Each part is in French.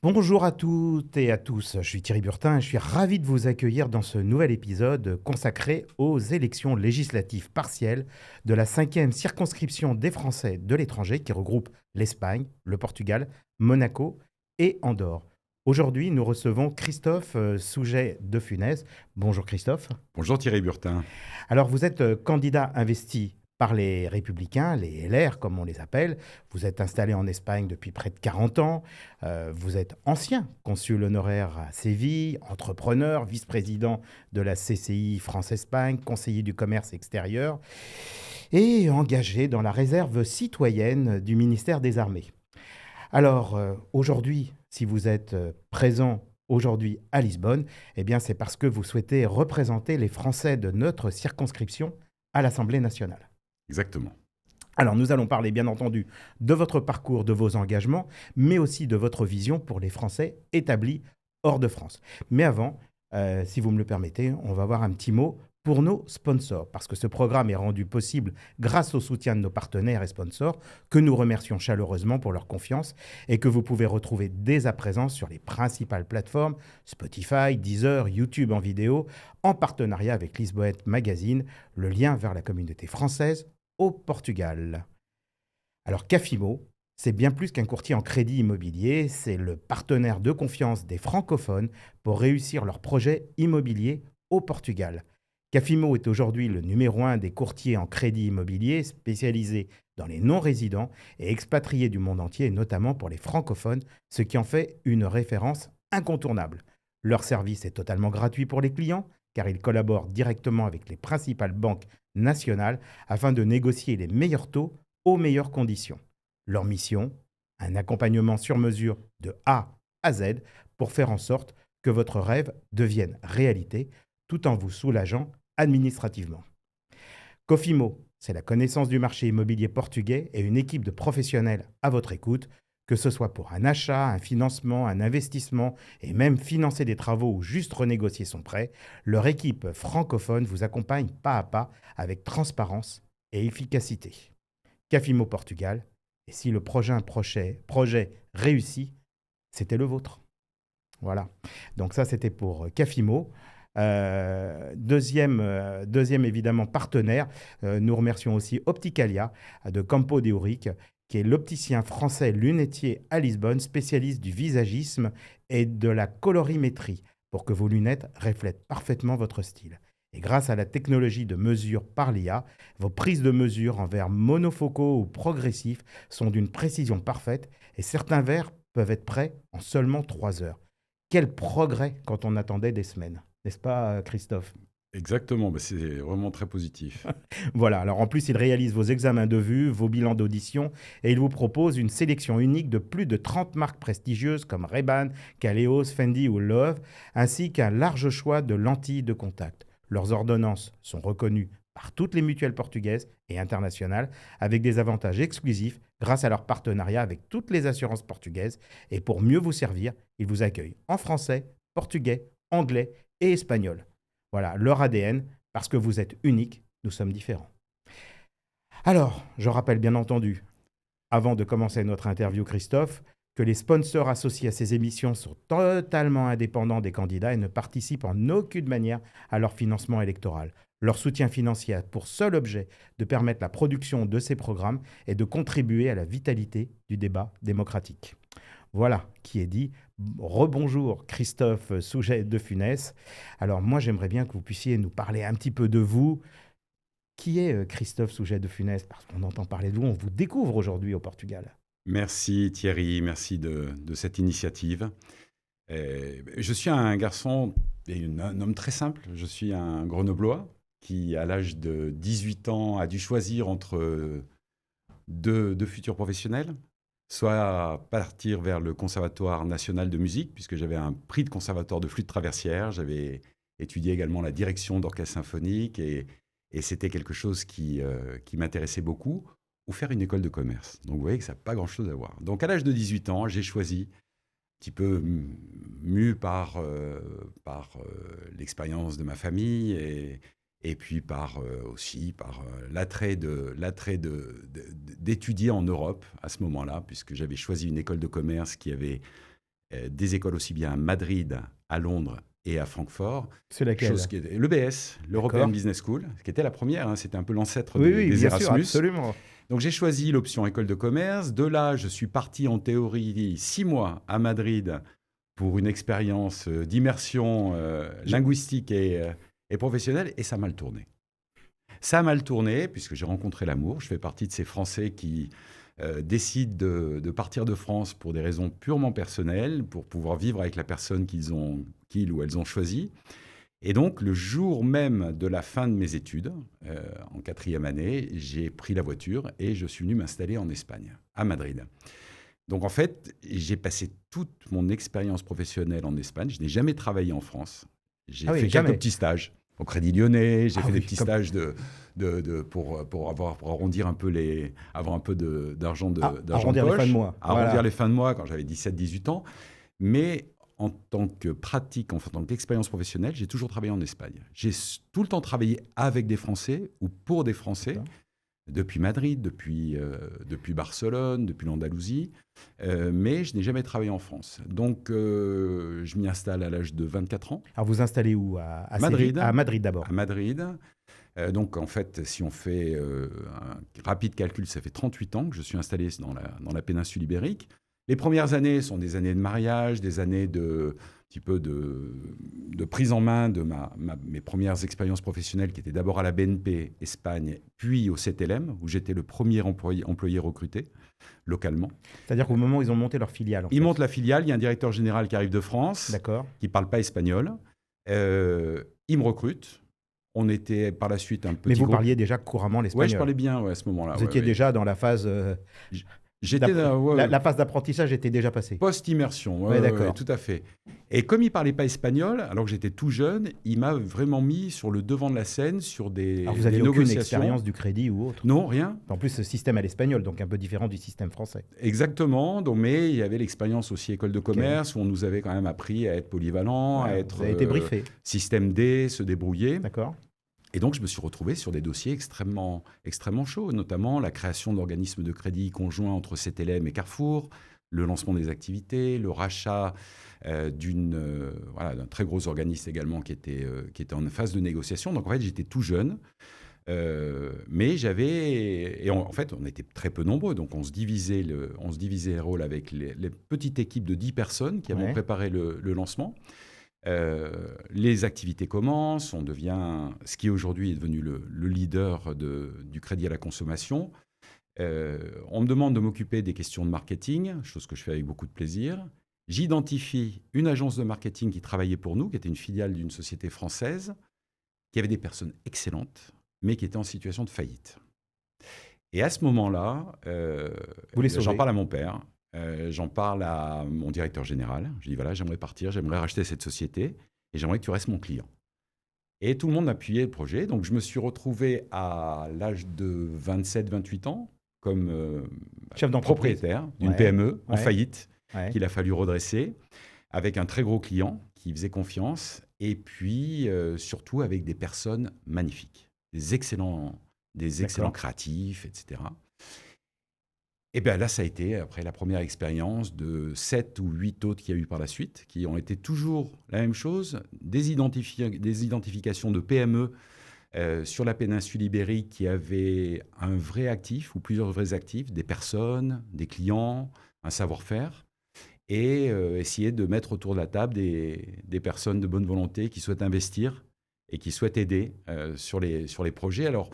Bonjour à toutes et à tous, je suis Thierry Burtin et je suis ravi de vous accueillir dans ce nouvel épisode consacré aux élections législatives partielles de la cinquième circonscription des Français de l'étranger qui regroupe l'Espagne, le Portugal, Monaco et Andorre. Aujourd'hui, nous recevons Christophe Souget de Funès. Bonjour Christophe. Bonjour Thierry Burtin. Alors, vous êtes candidat investi par les Républicains, les LR comme on les appelle. Vous êtes installé en Espagne depuis près de 40 ans. Vous êtes ancien consul honoraire à Séville, entrepreneur, vice-président de la CCI France-Espagne, conseiller du commerce extérieur et engagé dans la réserve citoyenne du ministère des Armées. Alors, aujourd'hui, si vous êtes présent aujourd'hui à Lisbonne, eh bien, c'est parce que vous souhaitez représenter les Français de notre circonscription à l'Assemblée nationale. Exactement. Alors, nous allons parler, bien entendu, de votre parcours, de vos engagements, mais aussi de votre vision pour les Français établis hors de France. Mais avant, si vous me le permettez, on va voir un petit mot pour nos sponsors, parce que ce programme est rendu possible grâce au soutien de nos partenaires et sponsors, que nous remercions chaleureusement pour leur confiance et que vous pouvez retrouver dès à présent sur les principales plateformes Spotify, Deezer, YouTube en vidéo, en partenariat avec Lisboète Magazine, le lien vers la communauté française au Portugal. Alors Cafimo, c'est bien plus qu'un courtier en crédit immobilier, c'est le partenaire de confiance des francophones pour réussir leurs projets immobiliers au Portugal. Cafimo est aujourd'hui le numéro 1 des courtiers en crédit immobilier spécialisés dans les non-résidents et expatriés du monde entier, notamment pour les francophones, ce qui en fait une référence incontournable. Leur service est totalement gratuit pour les clients, car ils collaborent directement avec les principales banques nationales afin de négocier les meilleurs taux aux meilleures conditions. Leur mission, un accompagnement sur mesure de A à Z pour faire en sorte que votre rêve devienne réalité tout en vous soulageant administrativement. Cofimo, c'est la connaissance du marché immobilier portugais et une équipe de professionnels à votre écoute, que ce soit pour un achat, un financement, un investissement et même financer des travaux ou juste renégocier son prêt, leur équipe francophone vous accompagne pas à pas avec transparence et efficacité. Cafimo Portugal, et si le projet réussit, c'était le vôtre. Voilà. Donc ça, c'était pour Cafimo. Deuxième évidemment partenaire, nous remercions aussi Opticalia de Campo de Ourique, qui est l'opticien français lunetier à Lisbonne, spécialiste du visagisme et de la colorimétrie, pour que vos lunettes reflètent parfaitement votre style. Et grâce à la technologie de mesure par l'IA, vos prises de mesure en verres monofocaux ou progressifs sont d'une précision parfaite et certains verres peuvent être prêts en seulement 3 heures. Quel progrès quand on attendait des semaines, n'est-ce pas Christophe? Exactement, c'est vraiment très positif. Voilà, alors en plus, il réalise vos examens de vue, vos bilans d'audition et il vous propose une sélection unique de plus de 30 marques prestigieuses comme Ray-Ban, Kaleos, Fendi ou Love, ainsi qu'un large choix de lentilles de contact. Leurs ordonnances sont reconnues par toutes les mutuelles portugaises et internationales avec des avantages exclusifs grâce à leur partenariat avec toutes les assurances portugaises. Et pour mieux vous servir, ils vous accueillent en français, portugais, anglais et espagnol. Voilà, leur ADN, parce que vous êtes unique, nous sommes différents. Alors, je rappelle bien entendu, avant de commencer notre interview, Christophe, que les sponsors associés à ces émissions sont totalement indépendants des candidats et ne participent en aucune manière à leur financement électoral. Leur soutien financier a pour seul objet de permettre la production de ces programmes et de contribuer à la vitalité du débat démocratique. Voilà qui est dit. Rebonjour Christophe Souget de Funès. Alors moi j'aimerais bien que vous puissiez nous parler un petit peu de vous. Qui est Christophe Souget de Funès? Parce qu'on entend parler de vous, on vous découvre aujourd'hui au Portugal. Merci Thierry, merci de cette initiative. Je suis un garçon et un homme très simple. Je suis un grenoblois qui, à l'âge de 18 ans, a dû choisir entre deux futurs professionnels. Soit partir vers le Conservatoire national de musique, puisque j'avais un prix de conservatoire de flûte traversière. J'avais étudié également la direction d'orchestre symphonique et c'était quelque chose qui m'intéressait beaucoup, ou faire une école de commerce. Donc vous voyez que ça n'a pas grand-chose à voir. Donc à l'âge de 18 ans, j'ai choisi, un petit peu mu par l'expérience de ma famille et puis aussi par l'attrait d'étudier en Europe à ce moment-là, puisque j'avais choisi une école de commerce qui avait des écoles aussi bien à Madrid, à Londres et à Francfort. C'est laquelle? L'EBS, l'European Business School, qui était la première, hein, c'était un peu l'ancêtre Oui, des bien Erasmus. sûr, absolument. Donc j'ai choisi l'option école de commerce. De là, je suis parti en théorie 6 mois à Madrid pour une expérience d'immersion linguistique et professionnelle, et ça a mal tourné. Ça a mal tourné puisque j'ai rencontré l'amour. Je fais partie de ces Français qui décident de partir de France pour des raisons purement personnelles, pour pouvoir vivre avec la personne qu'ils ou elles ont choisie. Et donc, le jour même de la fin de mes études, en 4e année, j'ai pris la voiture et je suis venu m'installer en Espagne, à Madrid. Donc, en fait, j'ai passé toute mon expérience professionnelle en Espagne. Je n'ai jamais travaillé en France. J'ai fait quelques petits stages au Crédit Lyonnais. J'ai fait des petits stages pour arrondir un peu avoir un peu d'argent de arrondir poche, les fins de mois. Arrondir les fins de mois quand j'avais 17-18 ans. Mais en tant que pratique, en tant qu'expérience professionnelle, j'ai toujours travaillé en Espagne. J'ai tout le temps travaillé avec des Français ou pour des Français, depuis Madrid, depuis Barcelone, depuis l'Andalousie, mais je n'ai jamais travaillé en France. Donc, je m'y installe à l'âge de 24 ans. Alors, vous installez où? À Madrid. À Madrid d'abord. À Madrid. Donc, en fait, si on fait un rapide calcul, ça fait 38 ans que je suis installé dans la péninsule ibérique. Les premières années sont des années de mariage, des années un petit peu de prise en main de mes premières expériences professionnelles qui étaient d'abord à la BNP Espagne, puis au CTLM, où j'étais le premier employé recruté localement. C'est-à-dire qu'au moment où ils ont monté leur filiale. Ils montent la filiale, il y a un directeur général qui arrive de France, qui ne parle pas espagnol. Il me recrute. On était par la suite un petit Mais vous groupe. parliez déjà couramment l'espagnol. Oui, je parlais bien à ce moment-là. Vous étiez déjà dans la phase... la phase d'apprentissage était déjà passée. Post-immersion, d'accord. Tout à fait. Et comme il ne parlait pas espagnol, alors que j'étais tout jeune, il m'a vraiment mis sur le devant de la scène, sur des alors vous n'aviez aucune expérience du crédit ou autre? Non, rien. En plus, ce système à l'espagnol, donc un peu différent du système français. Exactement. Donc, mais il y avait l'expérience aussi école de commerce, où on nous avait quand même appris à être polyvalent, à être... Vous avez été briefé. Système D, se débrouiller. D'accord. Et donc, je me suis retrouvé sur des dossiers extrêmement chauds, notamment la création d'organismes de crédit conjoints entre CTLM et Carrefour, le lancement des activités, le rachat d'un très gros organisme également qui était en phase de négociation. Donc, en fait, j'étais tout jeune, mais en fait, on était très peu nombreux. Donc, on se divisait les rôles avec les petites équipes de 10 personnes qui avaient préparé le lancement. Les activités commencent, on devient ce qui aujourd'hui est devenu le leader du crédit à la consommation. On me demande de m'occuper des questions de marketing, chose que je fais avec beaucoup de plaisir. J'identifie une agence de marketing qui travaillait pour nous, qui était une filiale d'une société française, qui avait des personnes excellentes, mais qui était en situation de faillite. Et à ce moment-là, j'en parle à mon père. J'en parle à mon directeur général. Je dis voilà, j'aimerais partir, j'aimerais racheter cette société et j'aimerais que tu restes mon client. Et tout le monde appuyait le projet. Donc je me suis retrouvé à l'âge de 27-28 ans comme chef d'entreprise, propriétaire d'une PME en faillite qu'il a fallu redresser avec un très gros client qui faisait confiance et puis surtout avec des personnes magnifiques, des excellents créatifs, etc. Et bien là, ça a été, après la première expérience, de 7 ou 8 autres qu'il y a eu par la suite, qui ont été toujours la même chose, des identifications de PME sur la péninsule ibérique qui avaient un vrai actif ou plusieurs vrais actifs, des personnes, des clients, un savoir-faire, et essayer de mettre autour de la table des personnes de bonne volonté qui souhaitent investir et qui souhaitent aider sur les projets. Alors,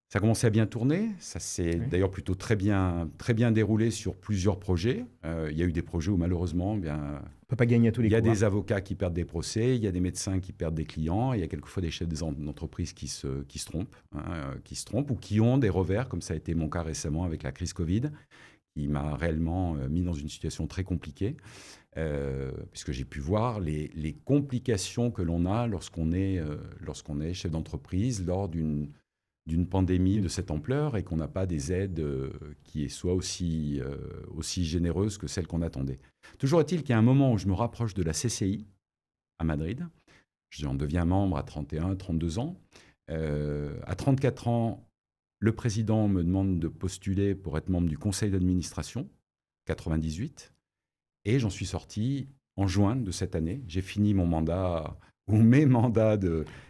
ça a commencé à bien tourner. Ça s'est d'ailleurs plutôt très bien déroulé sur plusieurs projets. Il y a eu des projets où malheureusement, on ne peut pas gagner à tous les coups. Il y a des avocats qui perdent des procès, il y a des médecins qui perdent des clients, il y a quelquefois des chefs d'entreprise qui se trompent ou qui ont des revers, comme ça a été mon cas récemment avec la crise Covid, qui m'a réellement mis dans une situation très compliquée, puisque j'ai pu voir les complications que l'on a lorsqu'on est chef d'entreprise lors d'une pandémie de cette ampleur et qu'on n'a pas des aides qui soient aussi généreuses que celles qu'on attendait. Toujours est-il qu'il y a un moment où je me rapproche de la CCI à Madrid. J'en deviens membre à 31, 32 ans. À 34 ans, le président me demande de postuler pour être membre du conseil d'administration, 98. Et j'en suis sorti en juin de cette année. J'ai fini mon mandat, ou mes mandats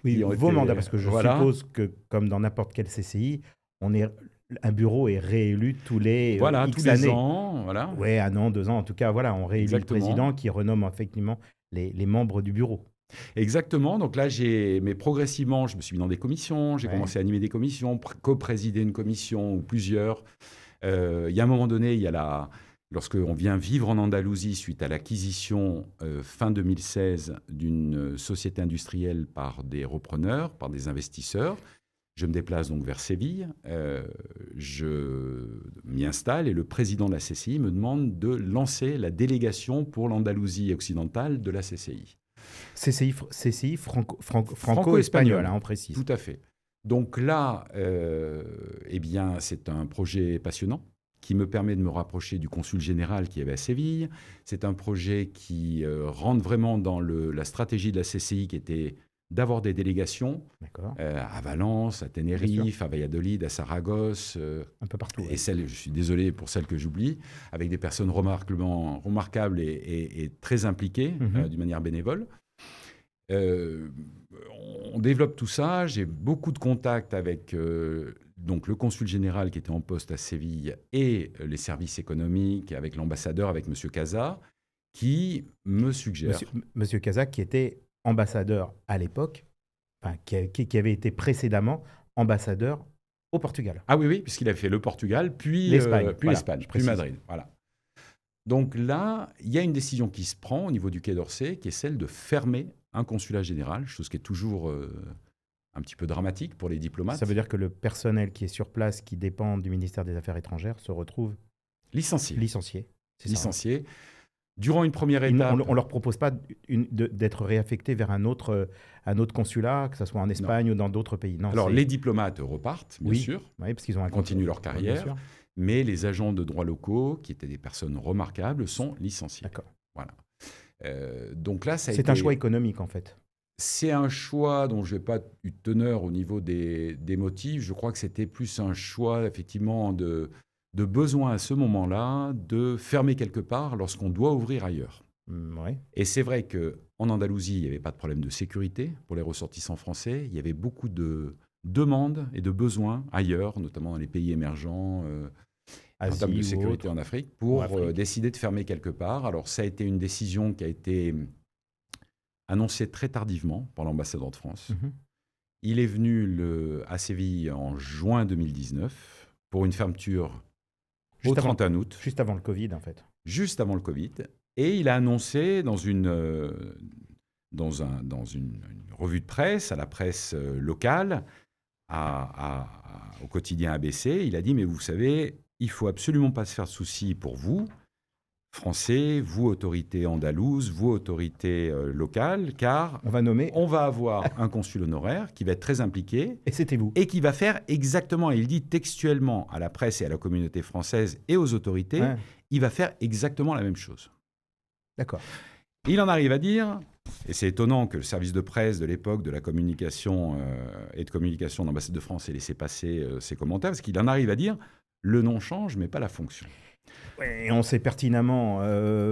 Oui, qui ont vos été... mandats, parce que je Voilà, suppose que, comme dans n'importe quel CCI, un bureau est réélu tous les voilà, tous X les années. ans, voilà, Ouais, 1 an, 2 ans, en tout cas, voilà, on réélit le exactement. président qui renomme effectivement les membres du bureau. Exactement. Donc là, mais progressivement, je me suis mis dans des commissions, j'ai Ouais, commencé à animer des commissions, co-présider une commission ou plusieurs. Il y a un moment donné, lorsqu'on vient vivre en Andalousie suite à l'acquisition fin 2016 d'une société industrielle par des repreneurs, par des investisseurs, je me déplace donc vers Séville, je m'y installe et le président de la CCI me demande de lancer la délégation pour l'Andalousie occidentale de la CCI. CCI franco-espagnol, Franco-espagnol, hein, on précise. tout à fait. Donc là, eh bien, c'est un projet passionnant qui me permet de me rapprocher du consul général qui avait à Séville. C'est un projet qui rentre vraiment dans la stratégie de la CCI qui était d'avoir des délégations à Valence, à Tenerife, à Valladolid, à Saragosse, un peu partout. Et je suis désolé pour celles que j'oublie, avec des personnes remarquables et très impliquées d'une manière bénévole. On développe tout ça. J'ai beaucoup de contacts avec donc le consul général qui était en poste à Séville et les services économiques, avec l'ambassadeur, avec M. Casa, qui me suggère... Monsieur Casa, qui était ambassadeur à l'époque, enfin, qui avait été précédemment ambassadeur au Portugal. Ah oui, puisqu'il a fait le Portugal, puis l'Espagne, puis Madrid. Voilà. Donc là, il y a une décision qui se prend au niveau du Quai d'Orsay, qui est celle de fermer un consulat général, chose qui est toujours un petit peu dramatique pour les diplomates. Ça veut dire que le personnel qui est sur place, qui dépend du ministère des Affaires étrangères, se retrouve licencié. Licencié. Durant une première étape... On ne leur propose pas d'être réaffectés vers un autre consulat, que ce soit en Espagne ou dans d'autres pays. Non, alors, les diplomates repartent, bien sûr. Oui, parce qu'ils ont continuent leur carrière. Mais les agents de droit locaux, qui étaient des personnes remarquables, sont licenciés. D'accord. Voilà. Donc là, c'est un choix économique, en fait. C'est un choix dont je n'ai pas eu teneur au niveau des motifs. Je crois que c'était plus un choix, effectivement, de besoin à ce moment-là de fermer quelque part lorsqu'on doit ouvrir ailleurs. Ouais. Et c'est vrai qu'en Andalousie, il n'y avait pas de problème de sécurité pour les ressortissants français. Il y avait beaucoup de demandes et de besoins ailleurs, notamment dans les pays émergents, en termes de sécurité en Afrique, pour décider de fermer quelque part. Alors ça a été une décision qui a été annoncée très tardivement par l'ambassadeur de France. Il est venu à Séville en juin 2019 pour une fermeture au 31 août. Juste avant le Covid, en fait. Juste avant le Covid. Et il a annoncé dans une revue de presse, à la presse locale, au quotidien ABC, il a dit « Mais vous savez, il ne faut absolument pas se faire de soucis pour vous, Français, vous, autorités andalouses, vous, autorités locales, car on va avoir un consul honoraire qui va être très impliqué. Et c'était vous. Et qui va faire exactement, et il dit textuellement à la presse et à la communauté française et aux autorités, il va faire exactement la même chose. » D'accord. Il en arrive à dire, et c'est étonnant que le service de presse de l'époque de la communication et de communication de l'ambassade de France ait laissé passer ces commentaires, parce qu'il en arrive à dire « le nom change, mais pas la fonction ». Et on sait pertinemment,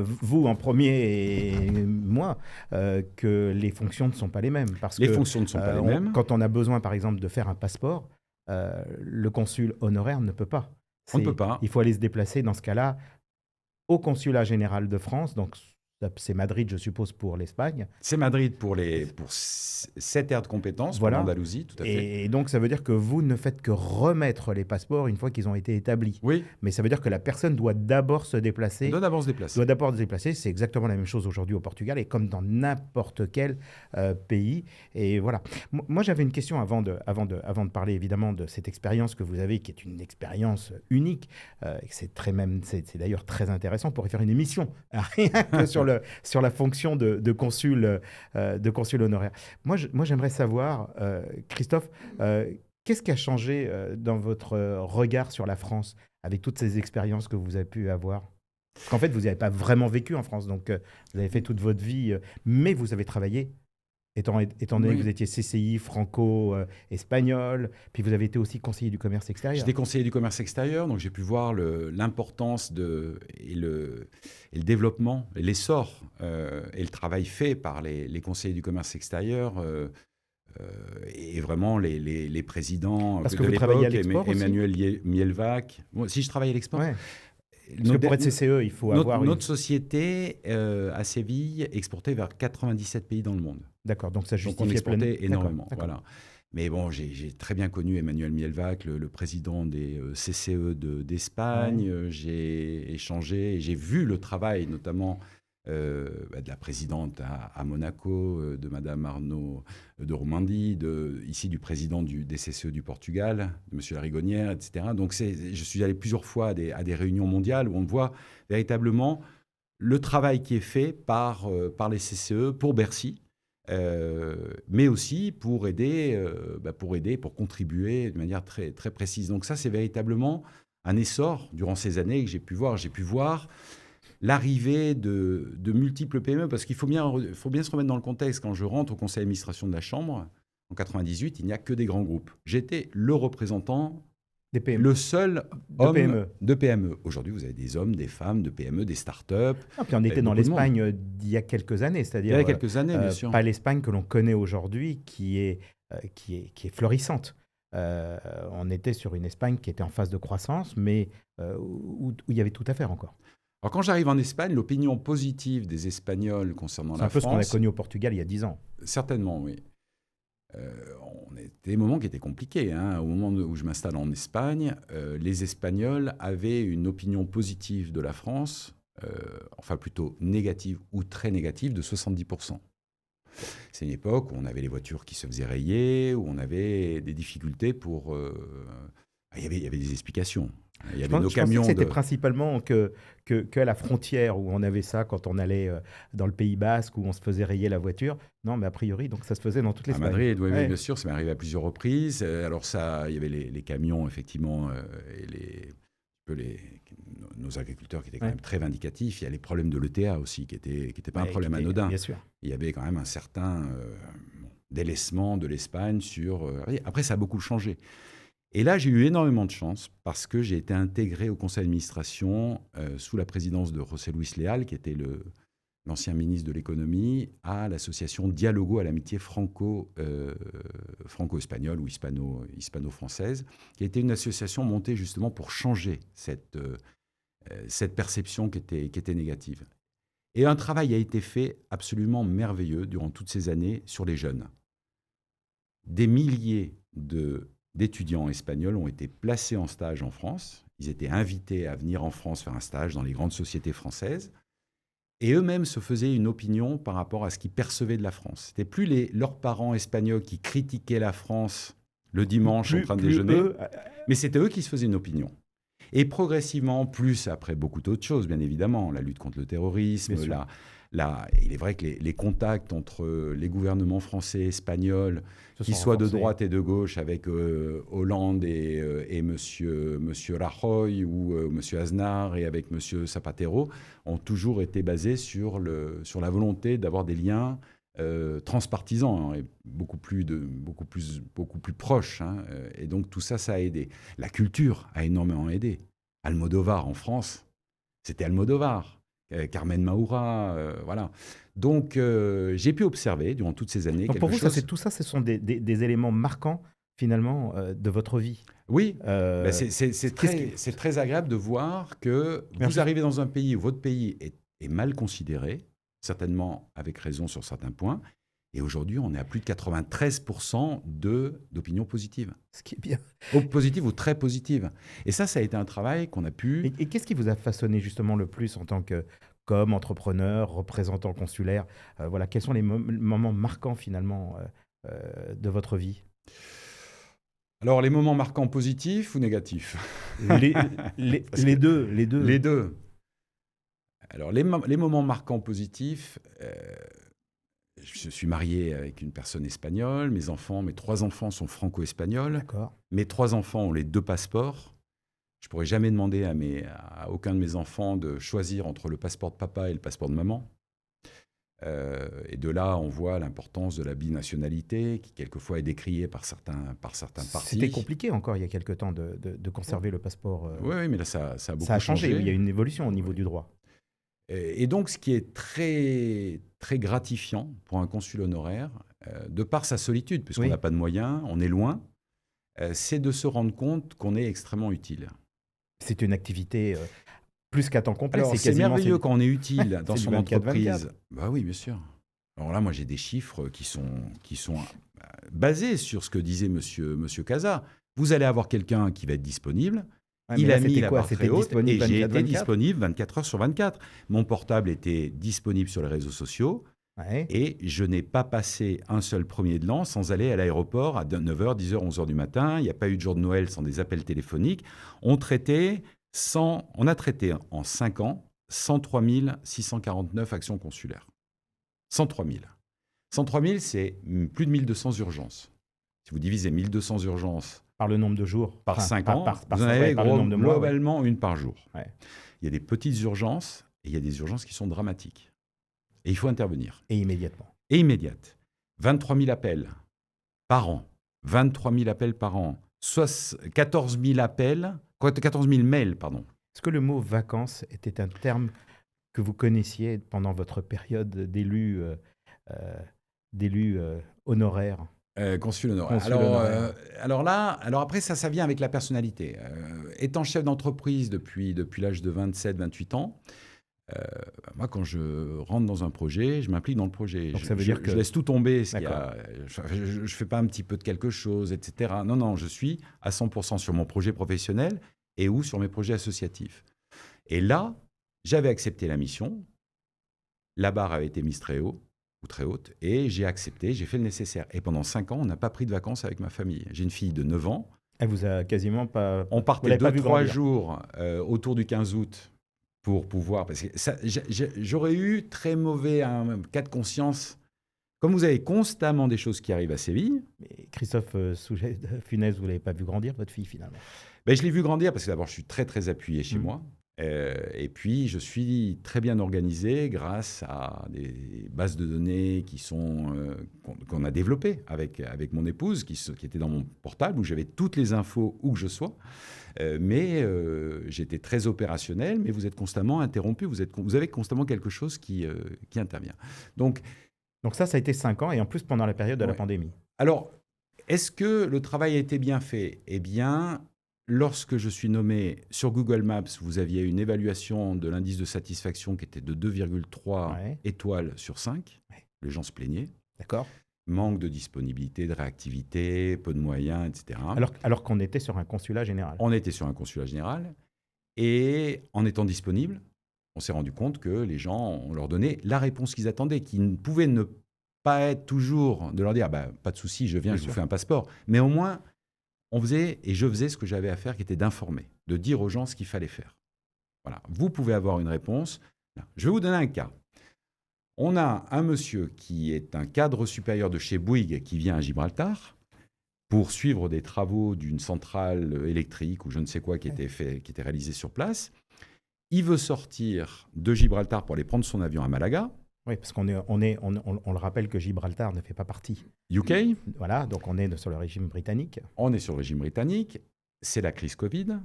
vous en premier et moi, que les fonctions ne sont pas les mêmes. Les fonctions ne sont pas les mêmes. Quand on a besoin, par exemple, de faire un passeport, le consul honoraire ne peut pas. On ne peut pas. Il faut aller se déplacer, dans ce cas-là, au consulat général de France, donc c'est Madrid, je suppose, pour l'Espagne. C'est Madrid pour cette aire de compétences, pour l'Andalousie, tout à fait. Et donc, ça veut dire que vous ne faites que remettre les passeports une fois qu'ils ont été établis. Oui. Mais ça veut dire que la personne doit d'abord se déplacer. Doit d'abord se déplacer. C'est exactement la même chose aujourd'hui au Portugal et comme dans n'importe quel pays. Et voilà. Moi, j'avais une question avant de parler évidemment de cette expérience que vous avez, qui est une expérience unique. C'est d'ailleurs très intéressant. On pourrait faire une émission rien que sur la fonction de consul honoraire. Moi, j'aimerais savoir, Christophe, qu'est-ce qui a changé dans votre regard sur la France avec toutes ces expériences que vous avez pu avoir? Parce qu'en fait, vous n'avez pas vraiment vécu en France, donc vous avez fait toute votre vie, mais vous avez travaillé Étant donné que Oui. vous étiez CCI franco-espagnol, puis vous avez été aussi conseiller du commerce extérieur. J'étais conseiller du commerce extérieur, donc j'ai pu voir l'importance et le développement, et l'essor et le travail fait par les conseillers du commerce extérieur et vraiment les présidents Parce que de vous travaillez à l'époque, l'export aussi. Emmanuel Mielvac. Moi, si je travaille à l'export, Ouais. Parce que pour être CCE, il faut avoir une... notre société à Séville exportait vers 97 pays dans le monde. D'accord, donc ça Donc on justifiait pleinement. exportait énormément. D'accord. Voilà. Mais bon, j'ai très bien connu Emmanuel Mielvac, le président des CCE d'Espagne. Ouais. J'ai échangé et j'ai vu le travail, notamment de la présidente à Monaco, de Madame Arnaud de Romandie, ici du président des CCE du Portugal, de Monsieur Larigonière, etc. Donc je suis allé plusieurs fois à des réunions mondiales où on voit véritablement le travail qui est fait par les CCE pour Bercy. Mais aussi pour aider, pour contribuer de manière très, très précise. Donc ça, c'est véritablement un essor durant ces années que j'ai pu voir. J'ai pu voir l'arrivée de multiples PME, parce qu'il faut bien se remettre dans le contexte. Quand je rentre au conseil d'administration de la Chambre, en 98, il n'y a que des grands groupes. J'étais le représentant, Des PME. le seul De homme PME. de PME. Aujourd'hui, vous avez des hommes, des femmes de PME, des start-up. Ah, puis on était dans beaucoup de monde. l'Espagne d'il y a quelques années, Il y c'est-à-dire a quelques années, bien sûr. pas l'Espagne que l'on connaît aujourd'hui, qui est florissante. On était sur une Espagne qui était en phase de croissance, mais où il y avait tout à faire encore. Alors, quand j'arrive en Espagne, l'opinion positive des Espagnols concernant C'est la un peu ce qu'on a France, connu au Portugal il y a 10 ans. certainement, oui. On était des moments qui étaient compliqués. Au moment où je m'installe en Espagne, les Espagnols avaient une opinion positive de la France, enfin plutôt négative ou très négative, de 70%. C'est une époque où on avait les voitures qui se faisaient rayer, où on avait des difficultés pour... il y avait des explications. Il y avait nos Je pensais camions que c'était principalement qu'à la frontière où on avait ça quand on allait dans le Pays Basque où on se faisait rayer la voiture. Non, mais a priori, donc ça se faisait dans toutes les À Espagnes. Madrid, oui, Ouais. bien sûr, ça m'est arrivé à plusieurs reprises. Alors ça, il y avait les camions, effectivement, et nos agriculteurs qui étaient quand Ouais. même très vindicatifs. Il y a les problèmes de l'ETA aussi, qui n'étaient pas un Ouais, problème qui était- anodin. Bien sûr. Il y avait quand même un certain délaissement de l'Espagne sur... Après, ça a beaucoup changé. Et là, j'ai eu énormément de chance parce que j'ai été intégré au conseil d'administration sous la présidence de José Luis Leal, qui était l'ancien ministre de l'économie, à l'association Dialogo à l'amitié franco-espagnole ou hispano-française, qui était une association montée justement pour changer cette perception qui était négative. Et un travail a été fait absolument merveilleux durant toutes ces années sur les jeunes. Des milliers d'étudiants espagnols ont été placés en stage en France. Ils étaient invités à venir en France faire un stage dans les grandes sociétés françaises. Et eux-mêmes se faisaient une opinion par rapport à ce qu'ils percevaient de la France. Ce n'étaient plus leurs parents espagnols qui critiquaient la France le dimanche en train de déjeuner, mais c'était eux qui se faisaient une opinion. Et progressivement, plus après beaucoup d'autres choses, bien évidemment, la lutte contre le terrorisme, il est vrai que les contacts entre les gouvernements français et espagnols, qu'ils soient de droite et de gauche, avec Hollande et monsieur Rajoy ou monsieur Aznar et avec monsieur Zapatero, ont toujours été basés sur la volonté d'avoir des liens transpartisans et beaucoup plus proches. Et donc tout ça, ça a aidé. La culture a énormément aidé. Almodovar en France, c'était Almodovar. Carmen Maura, voilà. Donc, j'ai pu observer durant toutes ces années. Donc pour vous, tout ça, ce sont des éléments marquants, finalement, de votre vie. Oui, c'est très agréable de voir que vous arrivez dans un pays où votre pays est mal considéré, certainement avec raison sur certains points, et aujourd'hui, on est à plus de 93% d'opinions positives. Ce qui est bien. Positives ou très positives. Et ça a été un travail qu'on a pu... Et qu'est-ce qui vous a façonné justement le plus en tant qu'homme, entrepreneur, représentant consulaire voilà, quels sont les moments marquants finalement de votre vie? Alors, les moments marquants positifs ou négatifs? Les deux. Les deux. Alors, les moments marquants positifs... je suis marié avec une personne espagnole. Mes 3 enfants sont franco-espagnols. D'accord. Mes 3 enfants ont les 2 passeports. Je ne pourrais jamais demander à aucun de mes enfants de choisir entre le passeport de papa et le passeport de maman. Et de là, on voit l'importance de la binationalité, qui quelquefois est décriée par certains partis. C'était compliqué encore il y a quelque temps de conserver le passeport. Oui, oui, mais là, ça a beaucoup Ça a changé, changé. il y a une évolution au niveau Oui. du droit. Et donc, ce qui est très, très gratifiant pour un consul honoraire, de par sa solitude, puisqu'on Oui. n'a pas de moyens, on est loin, c'est de se rendre compte qu'on est extrêmement utile. C'est une activité plus qu'à temps complet. Alors, c'est quasiment- merveilleux quand on est utile dans c'est du son 24/24. entreprise. Bah oui, bien sûr. Alors là, moi, j'ai des chiffres qui sont basés sur ce que disait monsieur Casa. Vous allez avoir quelqu'un qui va être disponible. Ouais, mais Il là, a mis c'était la quoi? barre C'était très haute disponible et j'ai 24/24? été disponible 24 heures sur 24. Mon portable était disponible sur les réseaux sociaux Ouais. et je n'ai pas passé un seul premier de l'an sans aller à l'aéroport à 9h, 10h, 11h du matin. Il n'y a pas eu de jour de Noël sans des appels téléphoniques. On a traité en 5 ans 103 649 actions consulaires. 103 000. 103 000, c'est plus de 1200 urgences. Si vous divisez 1200 urgences Par le nombre de jours. par Enfin, 5 par- ans, par- par- vous en ouais, avez par le nombre de mois, ouais. globalement une par jour. Ouais. Il y a des petites urgences et il y a des urgences qui sont dramatiques. Et il faut intervenir. Et immédiatement. Et immédiate. 23 000 appels par an. 23 000 appels par an. 14 000 mails, pardon. Est-ce que le mot vacances était un terme que vous connaissiez pendant votre période d'élu honoraire? Consul honoraire. Consul honoraire. Alors après, ça vient avec la personnalité. Étant chef d'entreprise depuis l'âge de 27-28 ans, moi, quand je rentre dans un projet, je m'implique dans le projet. Donc ça veut dire que- je laisse tout tomber. D'accord. Je ne fais pas un petit peu de quelque chose, etc. Non, je suis à 100% sur mon projet professionnel et ou sur mes projets associatifs. Et là, j'avais accepté la mission. La barre avait été mise très haut ou très haute, et j'ai accepté, j'ai fait le nécessaire. Et pendant 5 ans, on n'a pas pris de vacances avec ma famille. J'ai une fille de 9 ans. Elle vous a quasiment pas... On Vous partait l'avez pas vu 2-3 grandir. jours autour du 15 août pour pouvoir... Parce que j'aurais eu très mauvais cas de conscience. Comme vous avez constamment des choses qui arrivent à Séville, Mais Christophe Funès, vous l'avez pas vu grandir, votre fille, finalement. ben, je l'ai vu grandir parce que d'abord, je suis très, très appuyé chez Mhm. moi. Et puis, je suis très bien organisé grâce à des bases de données qu'on a développées avec mon épouse, qui était dans mon portable, où j'avais toutes les infos où que je sois. Mais j'étais très opérationnel, mais vous êtes constamment interrompu, vous avez constamment quelque chose qui intervient. Donc Ça a été 5 ans, et en plus pendant la période de la Ouais. pandémie. Alors, est-ce que le travail a été bien fait? Eh bien, lorsque je suis nommé sur Google Maps, vous aviez une évaluation de l'indice de satisfaction qui était de 2,3 Ouais. étoiles sur 5. Ouais. Les gens se plaignaient. D'accord. Manque de disponibilité, de réactivité, peu de moyens, etc. Alors qu'on était sur un consulat général. On était sur un consulat général. Et en étant disponible, on s'est rendu compte que les gens, on leur donnait la réponse qu'ils attendaient, qui ne pouvait ne pas être toujours de leur dire bah, pas de souci, je viens, Bien je vous sûr. fais un passeport. Mais au moins, je faisais ce que j'avais à faire, qui était d'informer, de dire aux gens ce qu'il fallait faire. Voilà. Vous pouvez avoir une réponse. Je vais vous donner un cas. On a un monsieur qui est un cadre supérieur de chez Bouygues qui vient à Gibraltar pour suivre des travaux d'une centrale électrique ou je ne sais quoi qui était réalisé sur place. Il veut sortir de Gibraltar pour aller prendre son avion à Malaga, Oui, parce on le rappelle que Gibraltar ne fait pas partie. UK. Voilà, donc on est sur le régime britannique. On est sur le régime britannique. C'est la crise Covid.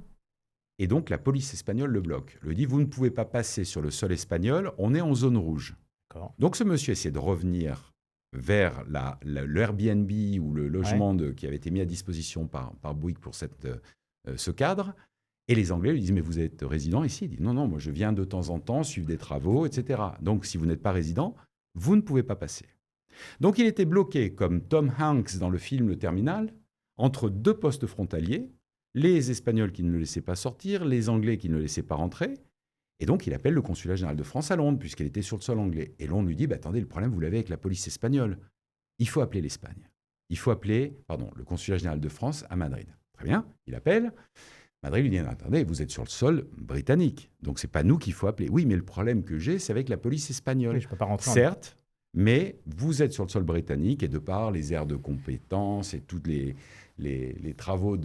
Et donc, la police espagnole le bloque. Le dit, vous ne pouvez pas passer sur le sol espagnol, on est en zone rouge. D'accord. Donc, ce monsieur essaie de revenir vers le Airbnb ou le logement qui avait été mis à disposition par Bouygues pour ce cadre. Et les Anglais lui disent, mais vous êtes résident ici? Il dit, non, moi je viens de temps en temps suivre des travaux, etc. Donc, si vous n'êtes pas résident, vous ne pouvez pas passer. Donc, il était bloqué, comme Tom Hanks dans le film Le Terminal, entre deux postes frontaliers, les Espagnols qui ne le laissaient pas sortir, les Anglais qui ne le laissaient pas rentrer. Et donc, il appelle le consulat général de France à Londres, puisqu'il était sur le sol anglais. Et Londres lui dit, attendez, le problème, vous l'avez avec la police espagnole. Il faut appeler l'Espagne. Il faut appeler, le consulat général de France à Madrid. Très bien, il appelle. Madrid lui dit, attendez, vous êtes sur le sol britannique. Donc, ce n'est pas nous qu'il faut appeler. Oui, mais le problème que j'ai, c'est avec la police espagnole. Oui, je ne peux pas rentrer. Certes, mais vous êtes sur le sol britannique et de par les aires de compétences et toutes les travaux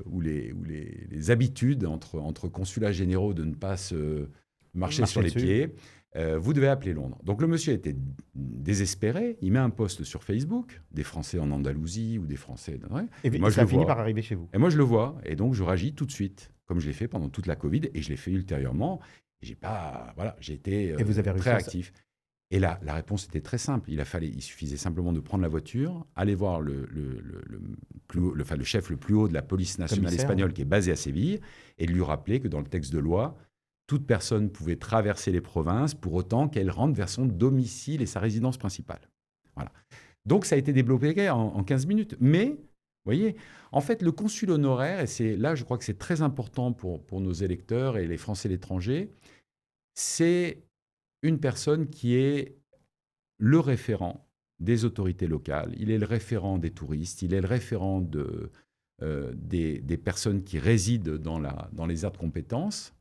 ou les habitudes entre consulats généraux de ne pas se marcher sur les dessus. pieds, Vous devez appeler Londres. Donc le monsieur était désespéré. Il met un post sur Facebook, des Français en Andalousie ou des Français. Et moi, ça a fini par arriver chez vous. Et moi, je le vois. Et donc, je réagis tout de suite, comme je l'ai fait pendant toute la Covid. Et je l'ai fait ultérieurement. Et j'ai été Et vous avez très actif. Et là, la réponse était très simple. Il suffisait simplement de prendre la voiture, aller voir le chef le plus haut de la police nationale espagnole qui est basé à Séville et de lui rappeler que dans le texte de loi, toute personne pouvait traverser les provinces pour autant qu'elle rentre vers son domicile et sa résidence principale. Voilà. Donc, ça a été développé en 15 minutes. Mais, vous voyez, en fait, le consul honoraire, et là, je crois que c'est très important pour nos électeurs et les Français et l'étranger, c'est une personne qui est le référent des autorités locales, il est le référent des touristes, il est le référent des personnes qui résident dans les aires de compétences,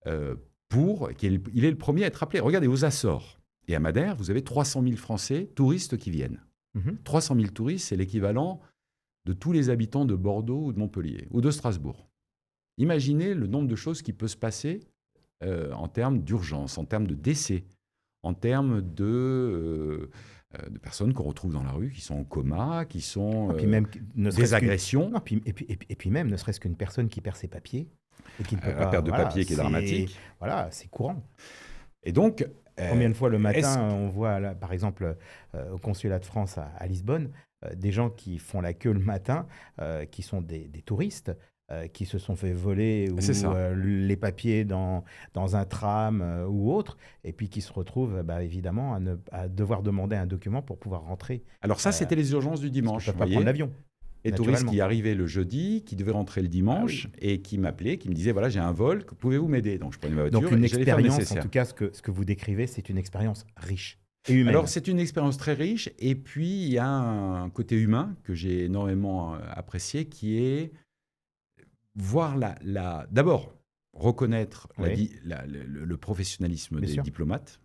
il est le premier à être appelé. Regardez, aux Açores et à Madère, vous avez 300 000 Français touristes qui viennent. 300 000 touristes, c'est l'équivalent de tous les habitants de Bordeaux ou de Montpellier ou de Strasbourg. Imaginez le nombre de choses qui peuvent se passer en termes d'urgence, en termes de décès, en termes de personnes qu'on retrouve dans la rue, qui sont en coma, qui sont des agressions. Et puis même, ne serait-ce qu'une personne qui perd ses papiers et qui ne peut pas... La perte de papier qui est dramatique. Voilà, c'est courant. Et donc... Combien de fois le matin, on voit, là, par exemple, au consulat de France à Lisbonne, des gens qui font la queue le matin, qui sont des touristes, qui se sont fait voler les papiers dans un tram ou autre, et puis qui se retrouvent évidemment à devoir demander un document pour pouvoir rentrer. Alors ça, c'était les urgences du dimanche. Ils ne peuvent pas prendre l'avion. Les touristes qui arrivaient le jeudi, qui devaient rentrer le dimanche, et qui m'appelaient, qui me disaient, voilà, j'ai un vol, pouvez-vous m'aider? Donc je prenais ma voiture. Donc une expérience, en tout cas, ce que vous décrivez, c'est une expérience riche. Et humaine. Alors, c'est une expérience très riche. Et puis, il y a un côté humain que j'ai énormément apprécié, qui est voir d'abord, reconnaître le professionnalisme des diplomates.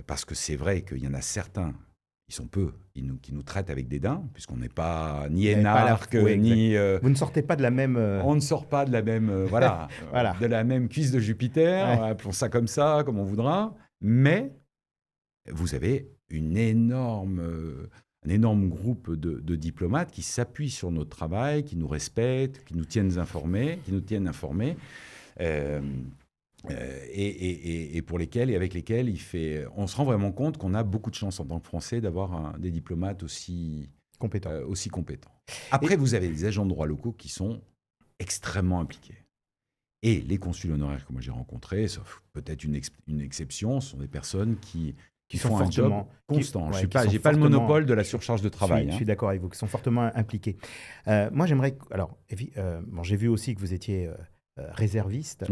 Parce que c'est vrai qu'il y en a certains, ils sont peu, qui nous traitent avec dédain, puisqu'on n'est pas ni énarque, ni... Vous ne sortez pas de la même... On ne sort pas de la même, de la même cuisse de Jupiter, appelons ça comme on voudra. Mais vous avez un énorme groupe de diplomates qui s'appuient sur notre travail, qui nous respectent, qui nous tiennent informés, et pour lesquels et avec lesquels on se rend vraiment compte qu'on a beaucoup de chance en tant que Français d'avoir des diplomates aussi compétents. Après, vous avez des agents de droit locaux qui sont extrêmement impliqués. Et les consuls honoraires que moi j'ai rencontrés, sauf peut-être une exception, ce sont des personnes qui font un job constant. Je n'ai pas le monopole de la surcharge de travail. Je suis d'accord avec vous, qui sont fortement impliqués. Moi, j'aimerais... Alors, j'ai vu aussi que vous étiez réserviste,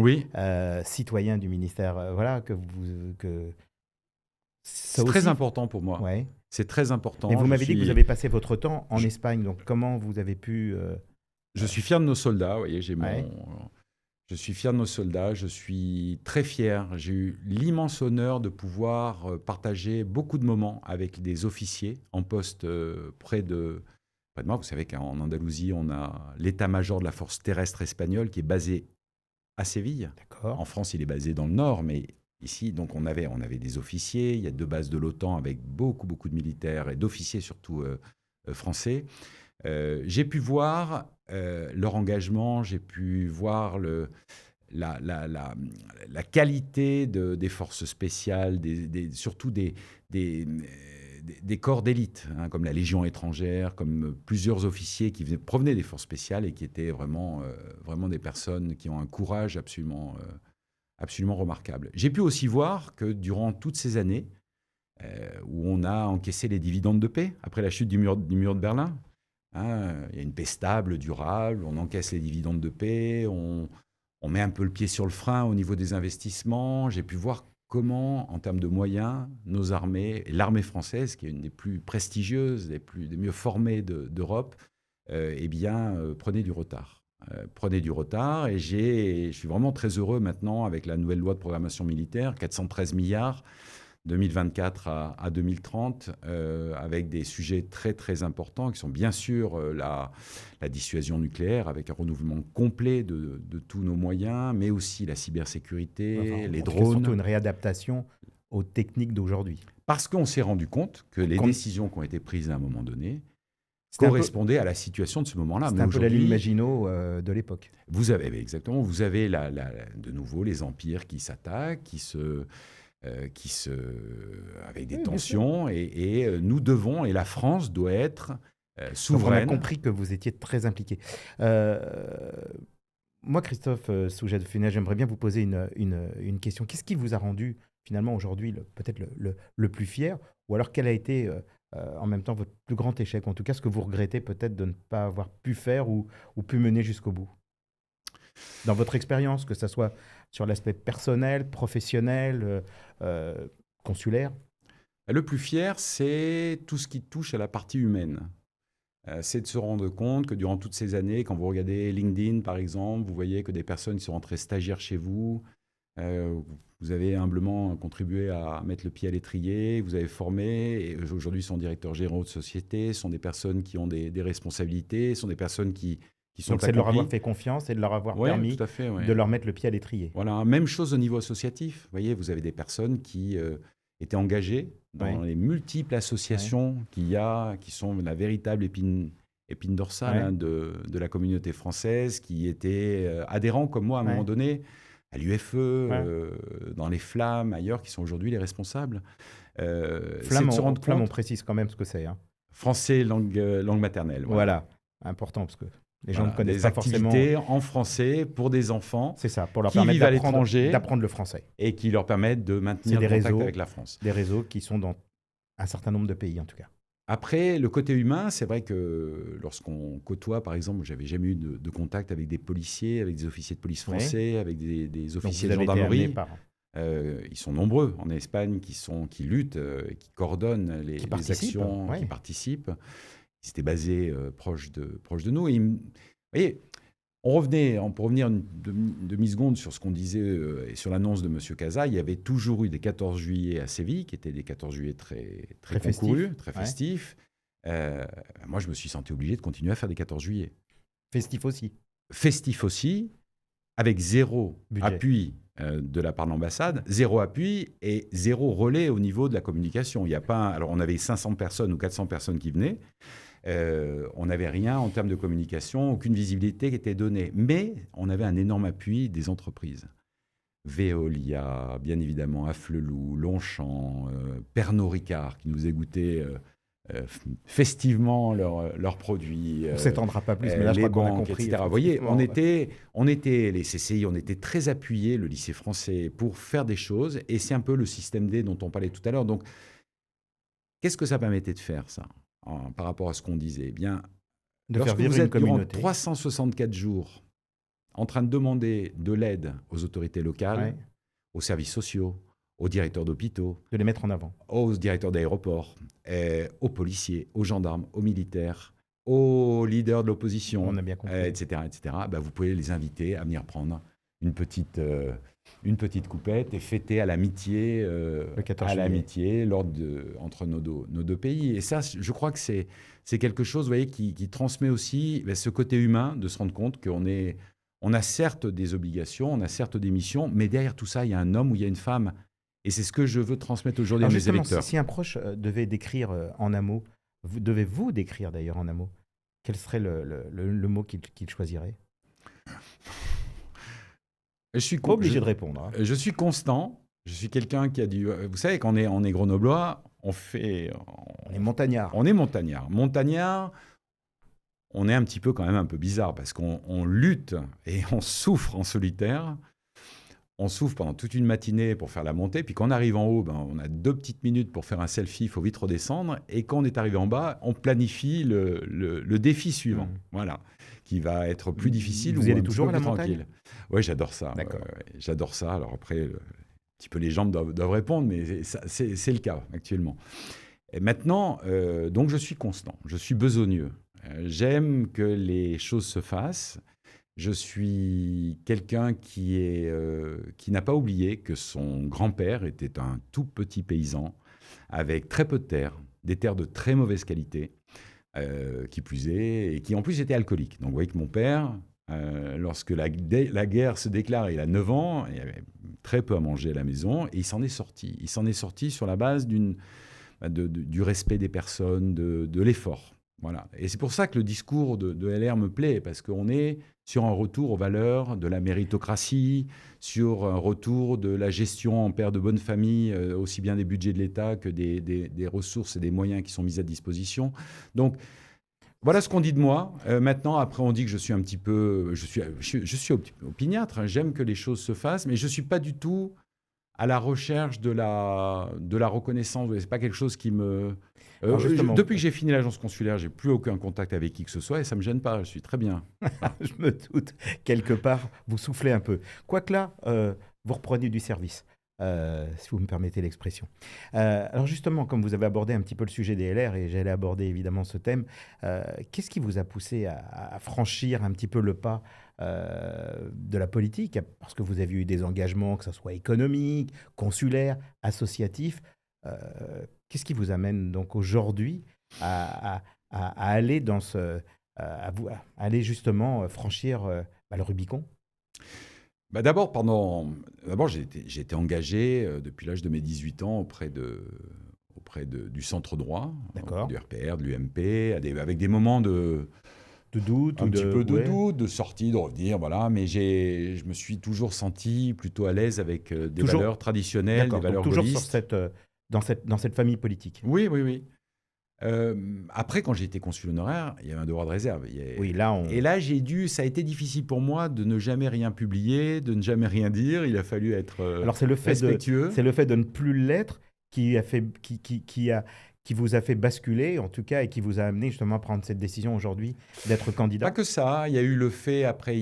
citoyen du ministère, c'est très important pour moi. Ouais. C'est très important. Et vous m'avez dit que vous avez passé votre temps en Espagne, donc comment vous avez pu... Je suis fier de nos soldats, vous voyez, je suis fier de nos soldats, je suis très fier. J'ai eu l'immense honneur de pouvoir partager beaucoup de moments avec des officiers en poste près de moi. Vous savez qu'en Andalousie, on a l'état-major de la force terrestre espagnole qui est basé à Séville. D'accord. En France, il est basé dans le nord, mais ici, donc on avait des officiers. Il y a 2 bases de l'OTAN avec beaucoup de militaires et d'officiers surtout français. J'ai pu voir leur engagement, j'ai pu voir la qualité des forces spéciales, surtout des corps d'élite, comme la Légion étrangère, comme plusieurs officiers qui provenaient des forces spéciales et qui étaient vraiment des personnes qui ont un courage absolument remarquable. J'ai pu aussi voir que durant toutes ces années où on a encaissé les dividendes de paix après la chute du mur de Berlin, il y a une paix stable, durable, on encaisse les dividendes de paix, on met un peu le pied sur le frein au niveau des investissements. J'ai pu voir comment, en termes de moyens, nos armées, et l'armée française, qui est une des plus prestigieuses, des mieux formées d'Europe, prenait du retard. Et je suis vraiment très heureux maintenant avec la nouvelle loi de programmation militaire, 413 milliards. 2024 à 2030, avec des sujets très très importants qui sont bien sûr la dissuasion nucléaire avec un renouvellement complet de tous nos moyens, mais aussi la cybersécurité, les drones. Surtout une réadaptation aux techniques d'aujourd'hui. Parce qu'on s'est rendu compte que les décisions qui ont été prises à un moment donné correspondaient à la situation de ce moment-là. C'est un peu la ligne Maginot de l'époque. Vous avez exactement, vous avez de nouveau les empires qui s'attaquent, avec des tensions, et nous devons, et la France doit être souveraine. Donc on a compris que vous étiez très impliqué. Moi, Christophe Souget de Funès, j'aimerais bien vous poser une question. Qu'est-ce qui vous a rendu finalement aujourd'hui peut-être le plus fier, ou alors quel a été en même temps votre plus grand échec, en tout cas ce que vous regrettez peut-être de ne pas avoir pu faire ou pu mener jusqu'au bout dans votre expérience, que ce soit sur l'aspect personnel, professionnel, consulaire? Le plus fier, c'est tout ce qui touche à la partie humaine. C'est de se rendre compte que durant toutes ces années, quand vous regardez LinkedIn par exemple, vous voyez que des personnes qui sont rentrées stagiaires chez vous, vous avez humblement contribué à mettre le pied à l'étrier, vous avez formé, et aujourd'hui sont directeurs généraux de société, sont des personnes qui ont des responsabilités, sont des personnes qui sont Donc c'est de leur avoir fait confiance et de leur avoir permis de leur mettre le pied à l'étrier. Voilà, même chose au niveau associatif. Vous voyez, vous avez des personnes qui étaient engagées dans les multiples associations qu'il y a, qui sont la véritable épine dorsale de la communauté française, qui étaient adhérents comme moi à un moment donné, à l'UFE, dans les Flammes, ailleurs, qui sont aujourd'hui les responsables. Flammes, on précise quand même ce que c'est. Français, langue maternelle. Voilà, important, parce que les gens ne connaissent pas forcément. Des activités en français pour des enfants pour leur qui vivent à l'étranger, d'apprendre le français. Et qui leur permettent de maintenir le contact avec la France. Des réseaux qui sont dans un certain nombre de pays, en tout cas. Après, le côté humain, c'est vrai que lorsqu'on côtoie, par exemple, j'avais jamais eu de contact avec des policiers, avec des officiers de police français, avec des officiers de gendarmerie. Ils sont nombreux en Espagne qui luttent, qui coordonnent les actions, qui participent. Ils étaient basés proche de nous. Et, vous voyez, pour revenir une demi-seconde sur ce qu'on disait et sur l'annonce de M. Casa, il y avait toujours eu des 14 juillet à Séville, qui étaient des 14 juillet très concourus, très festifs. Moi, je me suis senti obligé de continuer à faire des 14 juillet. Festifs aussi. Festifs aussi, avec zéro appui de la part de l'ambassade, zéro appui et zéro relais au niveau de la communication. Il y a pas alors, on avait 500 personnes ou 400 personnes qui venaient. On n'avait rien en termes de communication, aucune visibilité qui était donnée. Mais on avait un énorme appui des entreprises. Veolia, bien évidemment, Afflelou, Longchamp, Pernod Ricard, qui nous égouttaient festivement leurs produits. On ne s'étendra pas plus, mais là, je crois qu'on a compris. Etc. Vous voyez, on était, les CCI, on était très appuyés, le lycée français, pour faire des choses. Et c'est un peu le système D dont on parlait tout à l'heure. Donc, qu'est-ce que ça permettait de faire, ça par rapport à ce qu'on disait? Eh bien, lorsque vous êtes durant 364 jours en train de demander de l'aide aux autorités locales, aux services sociaux, aux directeurs d'hôpitaux, de les mettre en avant, aux directeurs d'aéroports, aux policiers, aux gendarmes, aux militaires, aux leaders de l'opposition, on a bien compris, etc., vous pouvez les inviter à venir prendre une petite coupette et fêter à l'amitié, entre nos deux pays. Et ça, je crois que c'est quelque chose, vous voyez, qui transmet aussi ce côté humain, de se rendre compte on a certes des obligations, on a certes des missions, mais derrière tout ça, il y a un homme ou il y a une femme. Et c'est ce que je veux transmettre aujourd'hui à mes électeurs. Si un proche devait décrire en un mot, devez-vous décrire d'ailleurs en un mot, quel serait le mot qu'il choisirait? Je suis pas obligé de répondre. Je suis constant. Je suis quelqu'un qui a dit... Vous savez, quand on est grenoblois, on est montagnard. On est montagnard. Montagnard, on est un petit peu quand même un peu bizarre parce qu'on lutte et on souffre en solitaire. On souffre pendant toute une matinée pour faire la montée. Puis quand on arrive en haut, on a 2 petites minutes pour faire un selfie. Il faut vite redescendre. Et quand on est arrivé en bas, on planifie le défi suivant. Voilà. Qui va être plus difficile. Vous allez toujours à la montagne? Oui, j'adore ça. J'adore ça. Alors après, un petit peu les jambes doivent répondre, mais c'est le cas actuellement. Et maintenant, donc je suis constant. Je suis besogneux. J'aime que les choses se fassent. Je suis quelqu'un qui n'a pas oublié que son grand-père était un tout petit paysan avec très peu de terres, des terres de très mauvaise qualité, qui plus est, et qui en plus était alcoolique. Donc vous voyez que mon père, lorsque la guerre se déclare, il a 9 ans, il avait très peu à manger à la maison, et il s'en est sorti. Il s'en est sorti sur la base du respect des personnes, de l'effort. Voilà. Et c'est pour ça que le discours de LR me plaît, parce qu'on est sur un retour aux valeurs de la méritocratie, sur un retour de la gestion en père de bonne famille, aussi bien des budgets de l'État que des ressources et des moyens qui sont mis à disposition. Donc, voilà ce qu'on dit de moi. Maintenant, après, on dit que je suis un petit peu... Je suis opiniâtre, hein. J'aime que les choses se fassent, mais je ne suis pas du tout à la recherche de la reconnaissance. Ce n'est pas quelque chose qui me... depuis que j'ai fini l'agence consulaire, j'ai plus aucun contact avec qui que ce soit et ça me gêne pas. Je suis très bien. Je me doute. Quelque part, vous soufflez un peu. Quoique là, vous reprenez du service, si vous me permettez l'expression. Alors justement, comme vous avez abordé un petit peu le sujet des LR et j'allais aborder évidemment ce thème, qu'est-ce qui vous a poussé à franchir un petit peu le pas de la politique? Parce que vous avez eu des engagements, que ce soit économiques, consulaires, associatifs. Qu'est-ce qui vous amène donc aujourd'hui à aller aller justement franchir le Rubicon? D'abord, j'ai été engagé depuis l'âge de mes 18 ans auprès du centre droit, du RPR, de l'UMP, avec des moments de doute, de sortie, de revenir, voilà. Mais je me suis toujours senti plutôt à l'aise avec des valeurs traditionnelles, des valeurs gaullistes. Toujours dans cette famille politique. Oui. Après, quand j'ai été consul honoraire, il y avait un devoir de réserve. Oui, là, Et là, ça a été difficile pour moi de ne jamais rien publier, de ne jamais rien dire. Il a fallu être Alors, c'est le fait respectueux. C'est le fait de ne plus l'être qui vous a fait basculer, en tout cas, et qui vous a amené justement à prendre cette décision aujourd'hui d'être candidat. Pas que ça. Il y a eu le fait, après,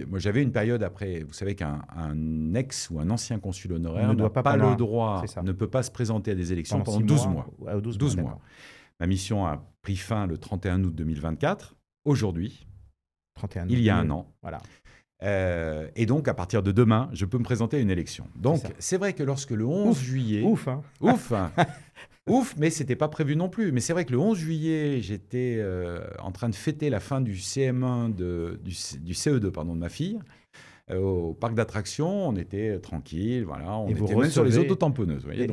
moi, j'avais une période après, vous savez qu'un ex ou un ancien consul honoraire n'a pas le droit, ne peut pas se présenter à des élections pendant 12 mois. 12 mois. Ma mission a pris fin le 31 août 2024. Aujourd'hui, il y a un an. Voilà. Et donc, à partir de demain, je peux me présenter à une élection. Donc, c'est vrai que lorsque le 11 juillet... Ouf, mais ce n'était pas prévu non plus. Mais c'est vrai que le 11 juillet, j'étais en train de fêter la fin du CM1, du CE2 pardon, de ma fille. Au parc d'attractions, on était tranquille, voilà, on était même sur les autotamponneuses. Voyez,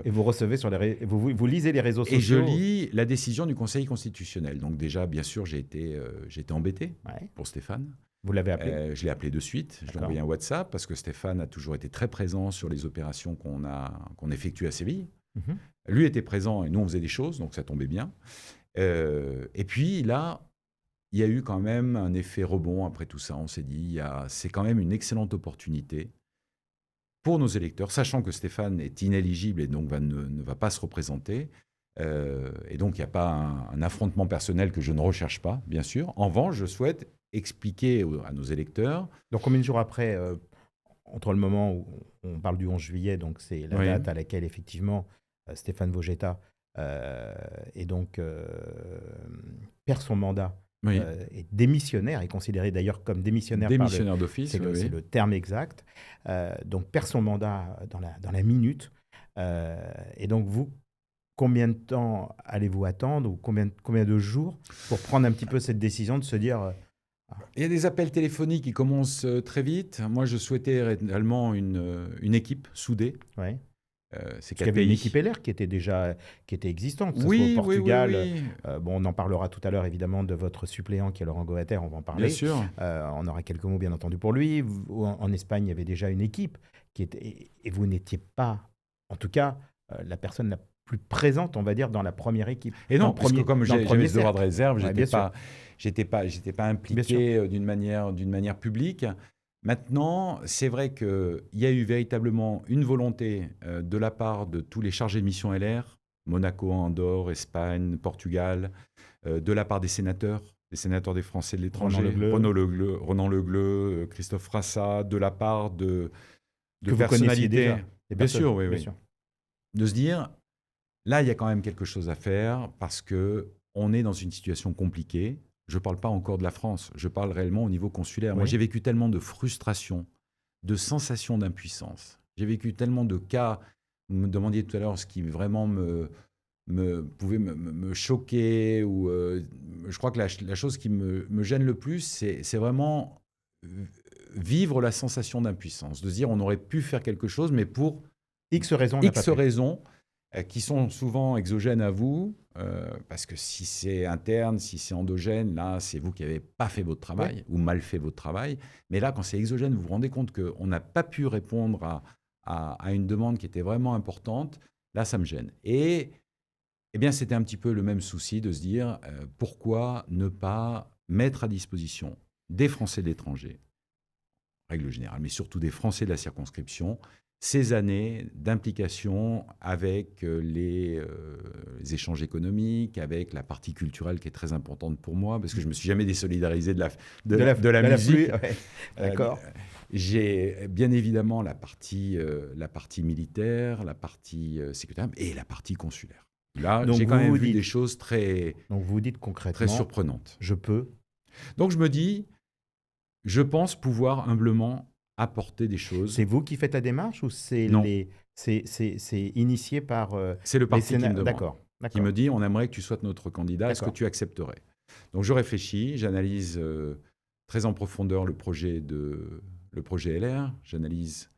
et vous recevez vous lisez les réseaux sociaux. Et je lis la décision du Conseil constitutionnel. Donc déjà, bien sûr, j'ai été embêté pour Stéphane. Vous l'avez appelé? Je l'ai appelé de suite. Je lui ai envoyé un WhatsApp parce que Stéphane a toujours été très présent sur les opérations qu'on effectue à Séville. Lui était présent et nous, on faisait des choses, donc ça tombait bien. Et puis là, il y a eu quand même un effet rebond après tout ça. On s'est dit, c'est quand même une excellente opportunité pour nos électeurs, sachant que Stéphane est inéligible et donc ne va pas se représenter. Et donc, il n'y a pas un affrontement personnel que je ne recherche pas, bien sûr. En revanche, je souhaite expliquer à nos électeurs... Donc, combien de jours après, entre le moment où on parle du 11 juillet, donc c'est la date à laquelle, effectivement, Stéphane Vogetta et donc perd son mandat, est démissionnaire, est considéré d'ailleurs comme démissionnaire d'office, c'est le terme exact, donc perd son mandat dans la minute, et donc vous, combien de temps allez-vous attendre ou combien de jours pour prendre un petit peu cette décision de se dire... Il y a des appels téléphoniques qui commencent très vite. Moi, je souhaitais réellement une équipe soudée. Ouais. Il y avait une équipe LR qui était existante, que ce soit au Portugal. On en parlera tout à l'heure, évidemment, de votre suppléant qui est Laurent Goater, on va en parler. Bien sûr. On aura quelques mots, bien entendu, pour lui. En Espagne, il y avait déjà une équipe et vous n'étiez pas, en tout cas, la personne la plus présente, on va dire, dans la première équipe. Et non, parce que comme j'avais ce devoir de réserve, j'étais pas impliqué d'une manière publique. Maintenant, c'est vrai qu'il y a eu véritablement une volonté de la part de tous les chargés de mission LR, Monaco, Andorre, Espagne, Portugal, de la part des sénateurs des Français de l'étranger, Ronan Le Gleut, Christophe Frassa, de la part de personnalités. Bien sûr, oui. De se dire, là, il y a quand même quelque chose à faire parce qu'on est dans une situation compliquée. je ne parle pas encore de la France, je parle réellement au niveau consulaire. Oui. Moi, j'ai vécu tellement de frustration, de sensations d'impuissance. J'ai vécu tellement de cas, vous me demandiez tout à l'heure ce qui vraiment pouvait me choquer. Ou, je crois que la chose qui me gêne le plus, c'est vraiment vivre la sensation d'impuissance, de se dire on aurait pu faire quelque chose, mais pour X raisons, on n'a pas X fait. raisons qui sont souvent exogènes à vous, parce que si c'est interne, si c'est endogène, là, c'est vous qui n'avez pas fait votre travail ou mal fait votre travail. Mais là, quand c'est exogène, vous vous rendez compte qu'on n'a pas pu répondre à une demande qui était vraiment importante. Là, ça me gêne. Et eh bien, c'était un petit peu le même souci de se dire pourquoi ne pas mettre à disposition des Français de l'étranger, règle générale, mais surtout des Français de la circonscription, ces années d'implication avec les échanges économiques, avec la partie culturelle qui est très importante pour moi, parce que je ne me suis jamais désolidarisé de la musique. Ouais. D'accord. J'ai bien évidemment la partie militaire, la partie sécuritaire et la partie consulaire. Là, Donc j'ai quand même vous vu dites- des choses très, Donc vous dites très concrètement, surprenantes. je peux. Donc je me dis, je pense pouvoir humblement apporter des choses. C'est vous qui faites la démarche ou c'est Non. c'est initié par C'est le les parti qui me sénateurs? demande, D'accord. qui D'accord. me dit, on aimerait que tu sois notre candidat, est-ce que D'accord. tu accepterais? Donc je réfléchis, j'analyse très en profondeur le projet LR, j'analyse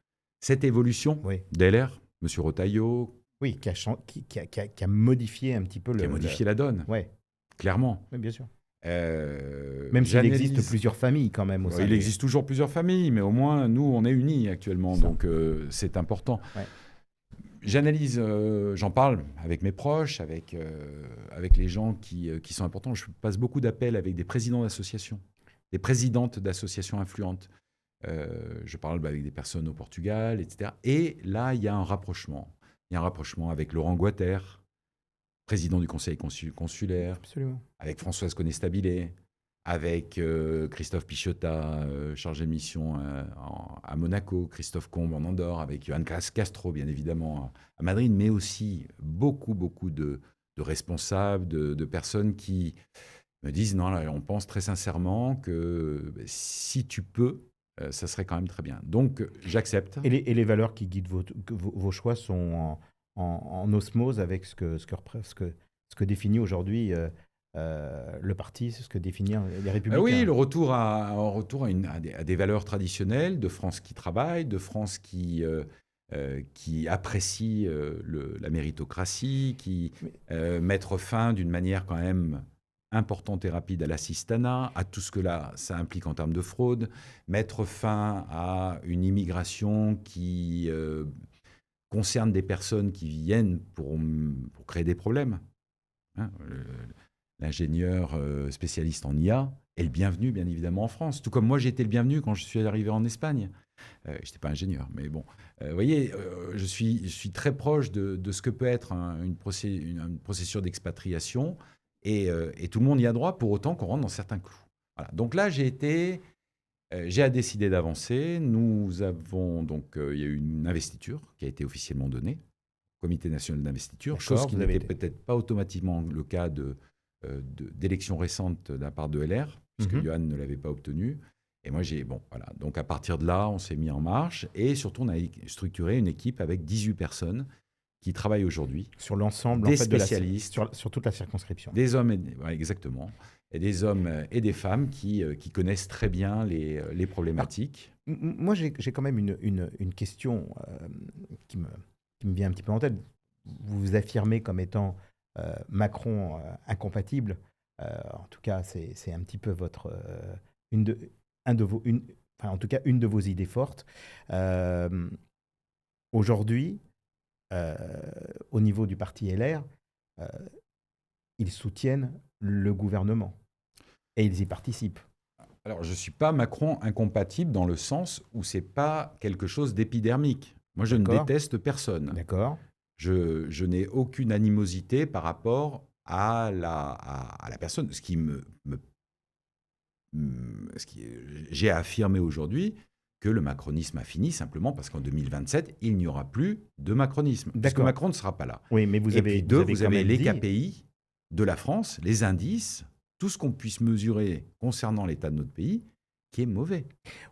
cette évolution Oui. d'LR, M. Rotaillot, Oui, qui a modifié un petit peu qui a modifié la donne, Ouais, clairement. oui, bien sûr. Euh, Même s'il j'analyse- existe plusieurs familles quand même au sein Il des- existe toujours plusieurs familles, mais au moins, nous, on est unis actuellement, Ça. donc c'est important. Ouais. J'analyse, j'en parle avec mes proches, avec les gens qui sont importants. Je passe beaucoup d'appels avec des présidents d'associations, des présidentes d'associations influentes. Je parle avec des personnes au Portugal, etc. Et là, il y a un rapprochement. Il y a un rapprochement avec Laurent Guater, président du conseil consulaire, Absolument. avec Françoise Conestabilé, avec Christophe Pichota, chargé de mission à Monaco, Christophe Combe en Andorre, avec Johan Castro, bien évidemment, à Madrid, mais aussi beaucoup de responsables, de personnes qui me disent, non, là, on pense très sincèrement que si tu peux, ça serait quand même très bien. Donc, j'accepte. Et les valeurs qui guident vos choix sont en osmose avec ce que définit aujourd'hui le parti, ce que définissent les Républicains. Oui, le retour à des valeurs traditionnelles, de France qui travaille, de France qui apprécie la méritocratie, qui mettre fin d'une manière quand même importante et rapide à l'assistanat, à tout ce que là, ça implique en termes de fraude, mettre fin à une immigration qui concerne des personnes qui viennent pour créer des problèmes. Hein, l'ingénieur spécialiste en IA est le bienvenu, bien évidemment, en France. Tout comme moi, j'ai été le bienvenu quand je suis arrivé en Espagne. Je n'étais pas ingénieur, mais bon. Vous voyez, je suis très proche de ce que peut être une procédure d'expatriation. Et tout le monde y a droit, pour autant qu'on rentre dans certains clous. Voilà. Donc là, j'ai décidé d'avancer. Nous avons donc, il y a eu une investiture qui a été officiellement donnée, Comité national d'investiture, D'accord, chose qui vous avez n'était peut-être pas automatiquement le cas d'élections récentes de la part de LR, puisque Johan ne l'avait pas obtenu. Et moi, voilà. Donc à partir de là, on s'est mis en marche et surtout, on a structuré une équipe avec 18 personnes qui travaillent aujourd'hui. Sur l'ensemble Des en fait, spécialistes. sur toute la circonscription. Des hommes, exactement. Et des hommes et des femmes qui connaissent très bien les problématiques. Moi, j'ai quand même une question qui me vient un petit peu en tête. Vous vous affirmez comme étant Macron incompatible. En tout cas, c'est un petit peu une de vos idées fortes. Aujourd'hui, au niveau du parti LR, ils soutiennent le gouvernement et ils y participent. Alors, je ne suis pas Macron incompatible dans le sens où ce n'est pas quelque chose d'épidermique. Moi, je ne déteste personne. D'accord. Je n'ai aucune animosité par rapport à la personne. J'ai affirmé aujourd'hui que le macronisme a fini simplement parce qu'en 2027, il n'y aura plus de macronisme. Parce que Macron ne sera pas là. Oui, mais vous avez les KPI de la France, les indices tout ce qu'on puisse mesurer concernant l'état de notre pays qui est mauvais.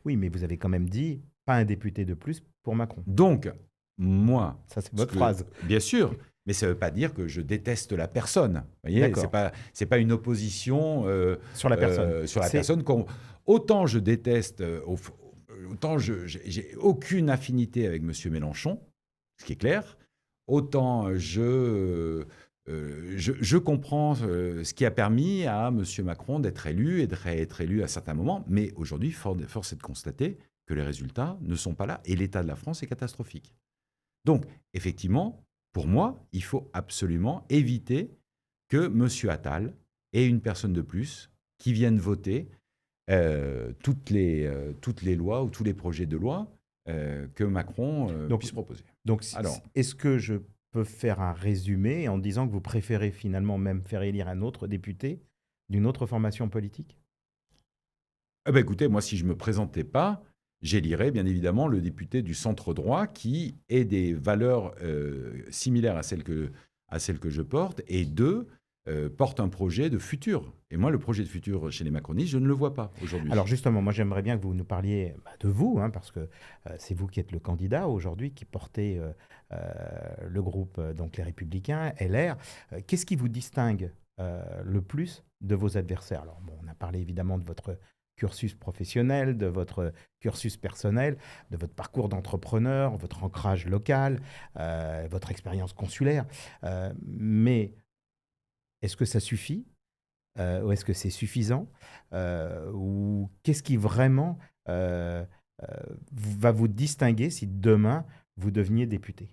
Oui, mais vous avez quand même dit pas un député de plus pour Macron. Donc, moi, Ça, c'est votre phrase. bien sûr, mais ça ne veut pas dire que je déteste la personne. Vous voyez, D'accord. c'est pas une opposition Sur la personne. sur la personne. Autant je déteste, autant j'ai aucune affinité avec M. Mélenchon, ce qui est clair, autant je comprends ce qui a permis à M. Macron d'être élu et d'être élu à certains moments. Mais aujourd'hui, force est de constater que les résultats ne sont pas là et l'état de la France est catastrophique. Donc, effectivement, pour moi, il faut absolument éviter que M. Attal ait une personne de plus qui vienne voter toutes les lois ou tous les projets de loi que Macron puisse proposer. Donc, Alors, est-ce que je peux faire un résumé en disant que vous préférez finalement même faire élire un autre député d'une autre formation politique? écoutez, moi, si je ne me présentais pas, j'élirais bien évidemment le député du centre droit qui ait des valeurs similaires à celles que je porte et porte un projet de futur. Et moi, le projet de futur chez les macronistes, je ne le vois pas aujourd'hui. Alors justement, moi j'aimerais bien que vous nous parliez de vous, hein, parce que c'est vous qui êtes le candidat aujourd'hui, qui portez le groupe donc les Républicains, LR. Qu'est-ce qui vous distingue le plus de vos adversaires? Alors bon, on a parlé évidemment de votre cursus professionnel, de votre cursus personnel, de votre parcours d'entrepreneur, votre ancrage local, votre expérience consulaire. Mais est-ce que ça suffit ou est-ce que c'est suffisant ou qu'est-ce qui vraiment va vous distinguer si demain vous deveniez député?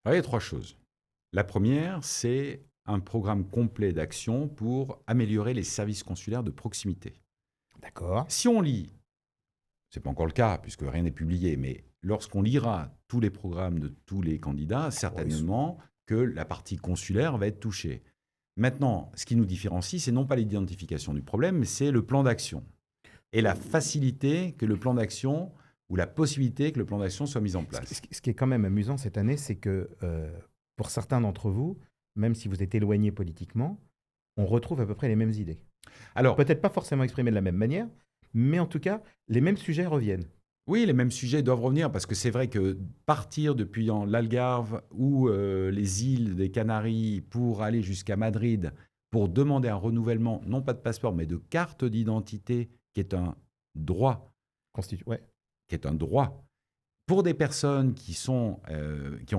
Il y a trois choses. La première, c'est un programme complet d'action pour améliorer les services consulaires de proximité. D'accord. Si on lit, ce n'est pas encore le cas puisque rien n'est publié, mais lorsqu'on lira tous les programmes de tous les candidats, certainement que la partie consulaire va être touchée. Maintenant, ce qui nous différencie, c'est non pas l'identification du problème, mais c'est le plan d'action. Et la facilité que le plan d'action, ou la possibilité que le plan d'action soit mis en place. Ce qui est quand même amusant cette année, c'est que pour certains d'entre vous, même si vous êtes éloignés politiquement, on retrouve à peu près les mêmes idées. Alors, peut-être pas forcément exprimées de la même manière, mais en tout cas, les mêmes sujets reviennent. Oui, les mêmes sujets doivent revenir parce que c'est vrai que partir depuis l'Algarve ou les îles des Canaries pour aller jusqu'à Madrid pour demander un renouvellement, non pas de passeport, mais de carte d'identité, qui est un droit. Qui est un droit. Pour des personnes qui ont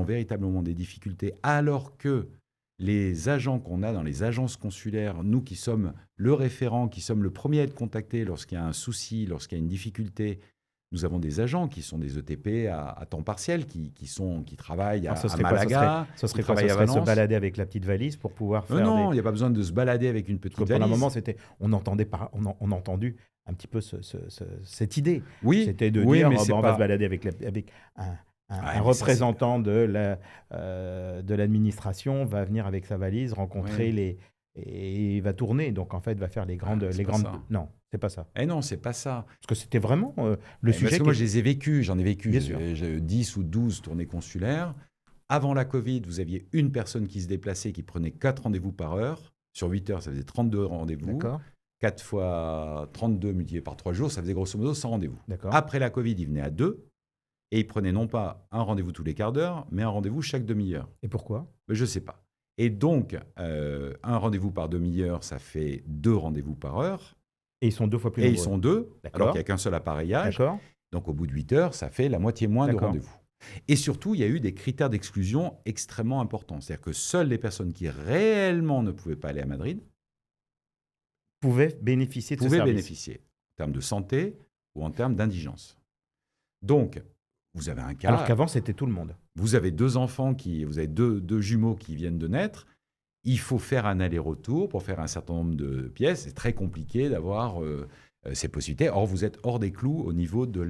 véritablement des difficultés, alors que les agents qu'on a dans les agences consulaires, nous qui sommes le référent, qui sommes le premier à être contacté lorsqu'il y a un souci, lorsqu'il y a une difficulté, nous avons des agents qui sont des ETP à temps partiel, qui travaillent à Malaga. Ce serait se balader avec la petite valise pour pouvoir faire Non, il n'y a pas besoin de se balader avec une petite valise. Pendant un moment, on a entendu un petit peu cette idée. Oui, c'était de dire on va se balader avec un représentant de l'administration va venir avec sa valise, rencontrer et il va tourner. Donc en fait, il va faire les grandes. Non, c'est pas ça. Non, c'est pas ça. Parce que c'était vraiment le sujet. Parce que moi, je les ai vécus. J'en ai vécu. J'ai 10 ou 12 tournées consulaires. Avant la Covid, vous aviez une personne qui se déplaçait, qui prenait 4 rendez-vous par heure. Sur 8 heures, ça faisait 32 rendez-vous. D'accord. 4 fois 32 multiplié par 3 jours, ça faisait grosso modo 100 rendez-vous. D'accord. Après la Covid, il venait à 2. Et il prenait non pas un rendez-vous tous les quarts d'heure, mais un rendez-vous chaque demi-heure. Et pourquoi? Je ne sais pas. Et donc, un rendez-vous par demi-heure, ça fait 2 rendez-vous par heure. Et ils sont 2 fois plus nombreux. Et ils sont 2, alors qu'il n'y a qu'un seul appareillage. D'accord. Donc, au bout de 8 heures, ça fait la moitié moins de rendez-vous. Et surtout, il y a eu des critères d'exclusion extrêmement importants. C'est-à-dire que seules les personnes qui réellement ne pouvaient pas aller à Madrid pouvaient bénéficier de ce service. Bénéficier en termes de santé ou en termes d'indigence. Donc, vous avez un cas... Alors qu'avant, c'était tout le monde. Vous avez 2 enfants, vous avez deux jumeaux qui viennent de naître. Il faut faire un aller-retour pour faire un certain nombre de pièces. C'est très compliqué d'avoir ces possibilités. Or, vous êtes hors des clous au niveau de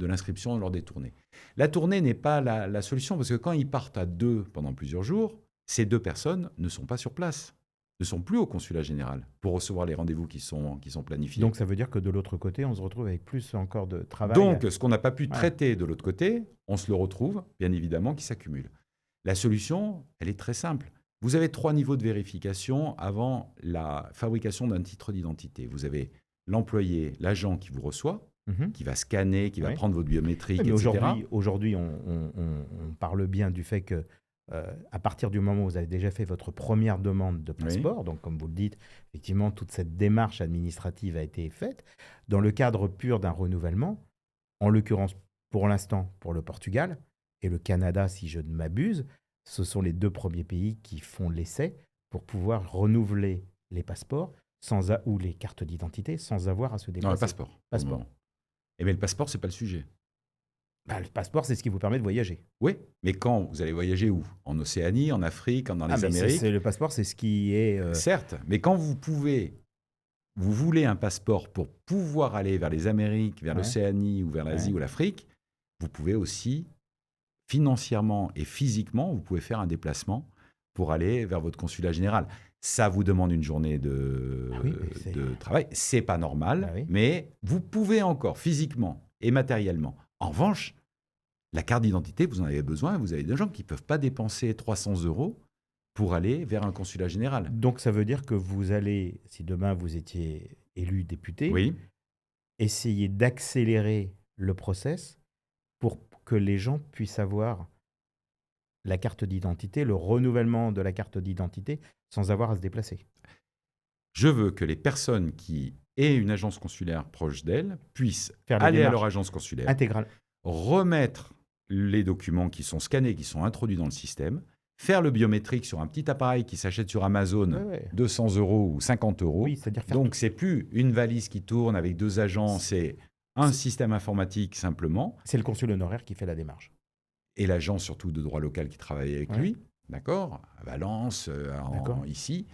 l'inscription lors des tournées. La tournée n'est pas la solution parce que quand ils partent à 2 pendant plusieurs jours, ces 2 personnes ne sont pas sur place, ne sont plus au consulat général pour recevoir les rendez-vous qui sont planifiés. Donc, ça veut dire que de l'autre côté, on se retrouve avec plus encore de travail. Donc, ce qu'on n'a pas pu traiter de l'autre côté, on se le retrouve, bien évidemment, qui s'accumule. La solution, elle est très simple. Vous avez 3 niveaux de vérification avant la fabrication d'un titre d'identité. Vous avez l'employé, l'agent qui vous reçoit, Mhm. qui va scanner, qui va Oui. prendre votre biométrique, Oui, mais etc. aujourd'hui, on parle bien du fait que, à partir du moment où vous avez déjà fait votre première demande de Oui. passeport, donc comme vous le dites, effectivement, toute cette démarche administrative a été faite dans le cadre pur d'un renouvellement, en l'occurrence, pour l'instant, pour le Portugal et le Canada, si je ne m'abuse, ce sont les 2 premiers pays qui font l'essai pour pouvoir renouveler les passeports ou les cartes d'identité sans avoir à se Non, le déplacer. passeport. pour le Passeport. moment. Eh bien, le passeport, ce n'est pas le sujet. Bah, le passeport, c'est ce qui vous permet de voyager. Oui, mais quand vous allez voyager où? En Océanie, en Afrique, dans les Mais Amériques? le passeport, c'est ce qui est. Certes, mais quand vous voulez un passeport pour pouvoir aller vers les Amériques, vers Ouais. l'Océanie ou vers l'Asie Ouais. ou l'Afrique, vous pouvez aussi, financièrement et physiquement, vous pouvez faire un déplacement pour aller vers votre consulat général. Ça vous demande une journée de, Ah oui, mais c'est- de travail. C'est pas normal, Ah oui. mais vous pouvez encore physiquement et matériellement. En revanche, la carte d'identité, vous en avez besoin. Vous avez des gens qui ne peuvent pas dépenser 300 € pour aller vers un consulat général. Donc, ça veut dire que vous allez, si demain vous étiez élu député, Oui, essayer d'accélérer le process pour que les gens puissent avoir la carte d'identité, le renouvellement de la carte d'identité, sans avoir à se déplacer. je veux que les personnes qui aient une agence consulaire proche d'elles puissent Faire la aller à démarche leur agence consulaire, intégrale. remettre les documents qui sont scannés, qui sont introduits dans le système, faire le biométrique sur un petit appareil qui s'achète sur Amazon, Ouais, ouais. 200 € ou 50 €. Oui, c'est-à-dire faire Donc, c'est plus une valise qui tourne avec 2 agents, c'est un système informatique simplement, c'est le consul honoraire qui fait la démarche. et l'agent surtout de droit local qui travaille avec Ouais. lui, d'accord, à Valence, D'accord. ici.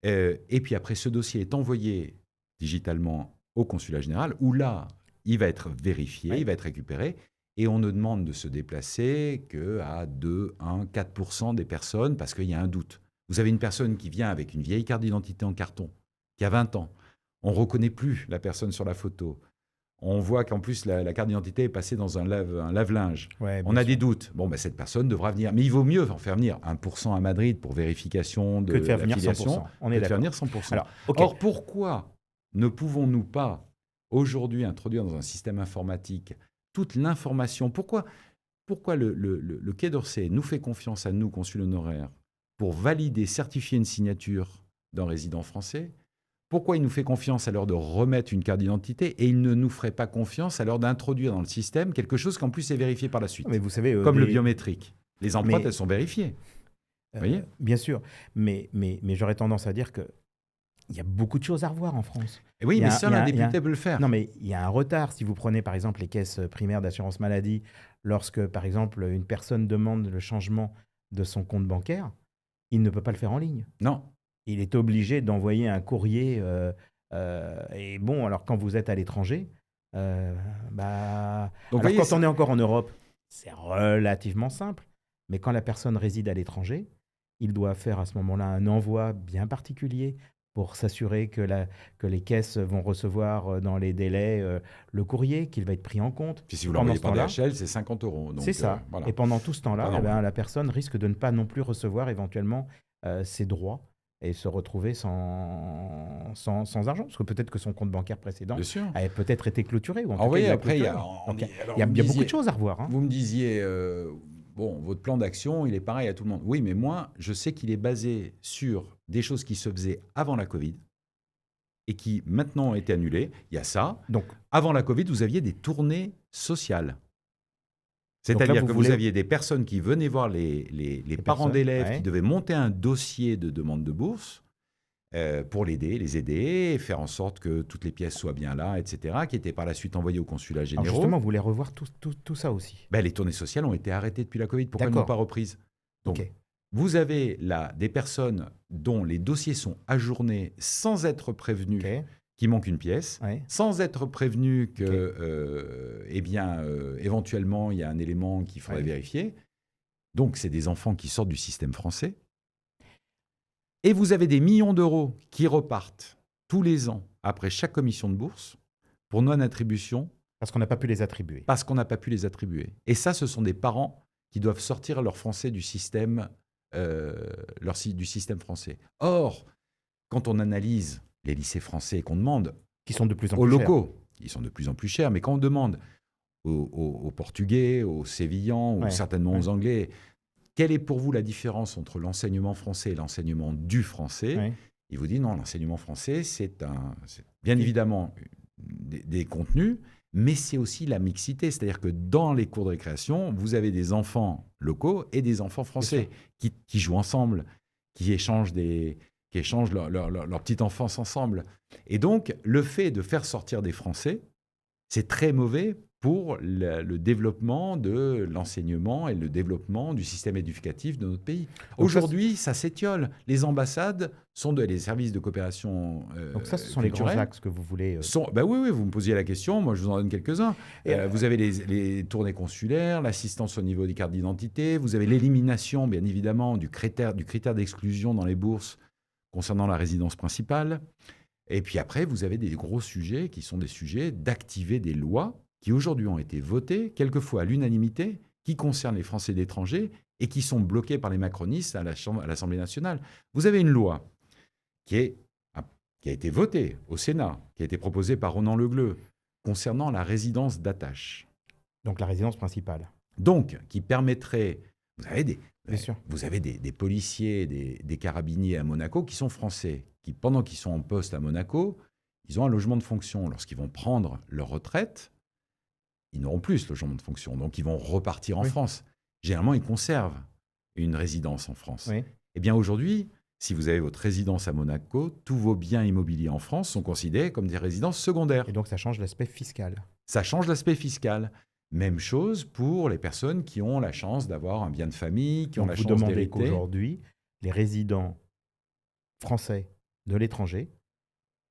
Et puis après, ce dossier est envoyé digitalement au consulat général, où là, il va être vérifié, Ouais. il va être récupéré, et on ne demande de se déplacer qu'à 2, 1, 4% des personnes, parce qu'il y a un doute. Vous avez une personne qui vient avec une vieille carte d'identité en carton, qui a 20 ans. On ne reconnaît plus la personne sur la photo. On voit qu'en plus, la carte d'identité est passée dans un lave-linge. Ouais, On bien a sûr. des doutes. Bon, ben, cette personne devra venir. Mais il vaut mieux en faire venir 1% à Madrid pour vérification de Que de faire venir l'affiliation 100%. On que est de faire d'accord. venir 100%. Alors, ok. Or, pourquoi ne pouvons-nous pas aujourd'hui introduire dans un système informatique toute l'information? Pourquoi le Quai d'Orsay nous fait confiance à nous, consul honoraire, pour valider, certifier une signature d'un résident français? Pourquoi il nous fait confiance à l'heure de remettre une carte d'identité et il ne nous ferait pas confiance à l'heure d'introduire dans le système quelque chose qu'en plus est vérifié par la suite? Mais vous savez, Comme le biométrique. Les empreintes, mais- elles sont vérifiées. voyez bien sûr, mais j'aurais tendance à dire que il y a beaucoup de choses à revoir en France. Et oui, Il y mais a- seul il y a- un il y a- député peut le faire. Non, mais il y a un retard. Si vous prenez par exemple les caisses primaires d'assurance maladie, lorsque par exemple une personne demande le changement de son compte bancaire, il ne peut pas le faire en ligne. Non. Il est obligé d'envoyer un courrier. Et bon, alors quand vous êtes à l'étranger, bah, Donc, alors voyez, quand on est encore en Europe, c'est relativement simple. Mais quand la personne réside à l'étranger, il doit faire à ce moment-là un envoi bien particulier pour s'assurer que les caisses vont recevoir dans les délais le courrier, qu'il va être pris en compte. Puis si vous Pendant l'envoyez ce par temps-là, DHL, c'est 50 €. Donc, c'est ça. voilà. Et pendant tout ce temps-là, Pas eh normal. ben, la personne risque de ne pas non plus recevoir éventuellement ses droits et se retrouver sans argent. Parce que peut-être que son compte bancaire précédent Bien sûr. avait peut-être été clôturé. Ou en tout Alors, cas, vous voyez, il l'a après, il y a, clôturé. Donc, alors, il y a vous me beaucoup disiez- de choses à revoir. Hein. Vous me disiez, bon, votre plan d'action, il est pareil à tout le monde. Oui, mais moi, je sais qu'il est basé sur des choses qui se faisaient avant la Covid et qui maintenant ont été annulées. Il y a ça. Donc, Avant la Covid, vous aviez des tournées sociales. Donc là, C'est-à-dire vous que voulez- vous aviez des personnes qui venaient voir les parents personnes, d'élèves ouais. qui devaient monter un dossier de demande de bourse pour les aider, faire en sorte que toutes les pièces soient bien là, etc., qui étaient par la suite envoyées au consulat alors généraux. justement, vous voulez revoir tout ça aussi. Ben, les tournées sociales ont été arrêtées depuis la Covid. Pourquoi elles n'ont D'accord. pas reprises? Donc, Ok. vous avez là des personnes dont les dossiers sont ajournés sans être prévenus Ok. qu'il manque une pièce, Ouais. sans être prévenus que, Ok. éventuellement, il y a un élément qu'il faudrait Ouais. vérifier. Donc, c'est des enfants qui sortent du système français. Et vous avez des millions d'euros qui repartent tous les ans après chaque commission de bourse pour non-attribution Parce qu'on n'a pas pu les attribuer. parce qu'on n'a pas pu les attribuer. Et ça, ce sont des parents qui doivent sortir leurs Français du système du système français. Or, quand on analyse les lycées français et qu'on demande Qui sont de plus en aux plus chers. locaux, ils sont de plus en plus chers, mais quand on demande aux Portugais, aux Sévillans, ou Ouais, certainement ouais. aux Anglais, quelle est pour vous la différence entre l'enseignement français et l'enseignement du français? Ouais. Ils vous disent non, l'enseignement français, c'est bien évidemment des contenus, mais c'est aussi la mixité. C'est-à-dire que dans les cours de récréation, vous avez des enfants locaux et des enfants français qui jouent ensemble, qui échangent leur petite enfance ensemble. Et donc, le fait de faire sortir des Français, c'est très mauvais pour le développement de l'enseignement et le développement du système éducatif de notre pays. Aujourd'hui, ça s'étiole. Les ambassades les services de coopération Donc ça, ce sont les grands culturelle axes que vous voulez... oui, vous me posiez la question, moi je vous en donne quelques-uns. Et, Vous avez les tournées consulaires, l'assistance au niveau des cartes d'identité, vous avez l'élimination, bien évidemment, du critère d'exclusion dans les bourses concernant la résidence principale. Et puis après, vous avez des gros sujets qui sont des sujets d'activer des lois qui aujourd'hui ont été votées, quelquefois à l'unanimité, qui concernent les Français d'étrangers et qui sont bloquées par les macronistes à l'Assemblée nationale. Vous avez une loi qui a été votée au Sénat, qui a été proposée par Ronan Le Gleut, concernant la résidence d'attache. Donc la résidence principale. Donc, qui permettrait... Bien sûr. Vous avez des policiers, des carabiniers à Monaco qui sont français, qui, pendant qu'ils sont en poste à Monaco, ils ont un logement de fonction. Lorsqu'ils vont prendre leur retraite, ils n'auront plus ce logement de fonction. Donc, ils vont repartir en France. Généralement, ils conservent une résidence en France. Oui. Eh bien, aujourd'hui, si vous avez votre résidence à Monaco, tous vos biens immobiliers en France sont considérés comme des résidences secondaires. Et donc, ça change l'aspect fiscal. Ça change l'aspect fiscal. Même chose pour les personnes qui ont la chance d'avoir un bien de famille, qui ont Donc, la vous chance demandez d'hériter. qu'aujourd'hui, les résidents français de l'étranger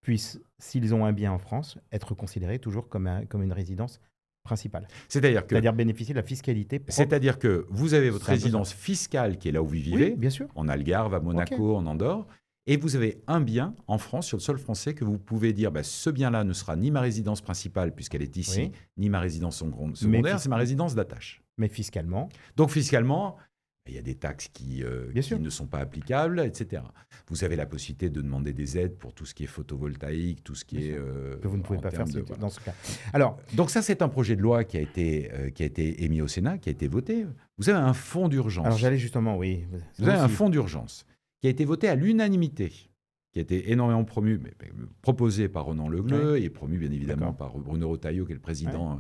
puissent, s'ils ont un bien en France, être considérés toujours comme une résidence principale. C'est-à-dire bénéficier de la fiscalité propre. C'est-à-dire que vous avez votre C'est un peu résidence ça. fiscale qui est là où vous vivez, Oui, bien sûr. en Algarve, à Monaco, en Andorre, et vous avez un bien en France, sur le sol français, que vous pouvez dire, ce bien-là ne sera ni ma résidence principale, puisqu'elle est ici, ni ma résidence secondaire, c'est ma résidence d'attache. Mais fiscalement. Donc fiscalement, il y a des taxes qui ne sont pas applicables, etc. Vous avez la possibilité de demander des aides pour tout ce qui est photovoltaïque, tout ce qui est... que vous ne pouvez pas faire voilà. dans ce cas. Alors, donc ça, c'est un projet de loi qui a été émis au Sénat, qui a été voté. Vous avez un fonds d'urgence. Alors j'allais justement, oui. Vous avez un fonds d'urgence qui a été voté à l'unanimité, qui a été énormément proposé par Ronan Le Gleut et promu bien évidemment par Bruno Retailleau, qui est le président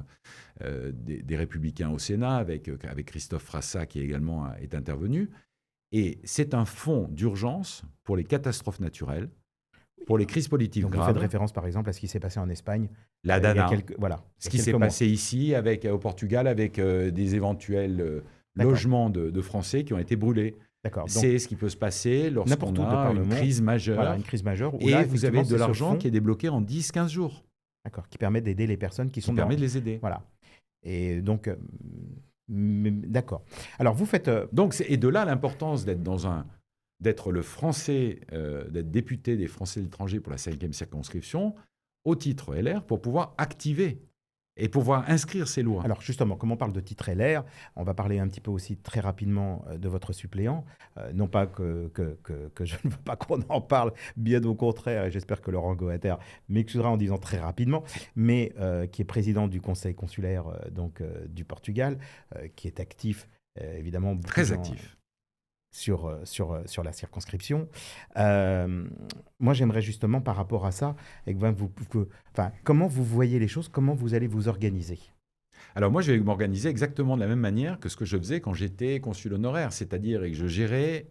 des Républicains au Sénat, avec Christophe Frassa, qui également est intervenu. Et c'est un fonds d'urgence pour les catastrophes naturelles, pour les crises politiques donc graves. vous faites référence par exemple à ce qui s'est passé en Espagne. La Dana. Ce qui s'est passé ici au Portugal avec des éventuels logements de Français qui ont été brûlés. C'est ce qui peut se passer lorsqu'on a une crise majeure. Voilà, une crise majeure. Et là, vous avez de l'argent qui est débloqué en 10-15 jours. D'accord, qui permet d'aider les personnes qui sont Qui permet de les aider. Voilà. Et donc, d'accord. Alors, vous faites... Et de là, l'importance d'être le Français, d'être député des Français de l'étranger pour la 5e circonscription, au titre LR, pour pouvoir activer et pouvoir inscrire ces lois. Alors justement, comme on parle de titre LR, on va parler un petit peu aussi très rapidement de votre suppléant. Non pas que je ne veux pas qu'on en parle, bien au contraire, et j'espère que Laurent Goater m'excusera en disant très rapidement, mais qui est président du conseil consulaire du Portugal, qui est actif, évidemment. Très actif. Sur la circonscription. Moi, j'aimerais justement, par rapport à ça, comment vous voyez les choses, comment vous allez vous organiser? Alors moi, je vais m'organiser exactement de la même manière que ce que je faisais quand j'étais consul honoraire, c'est-à-dire que je gérais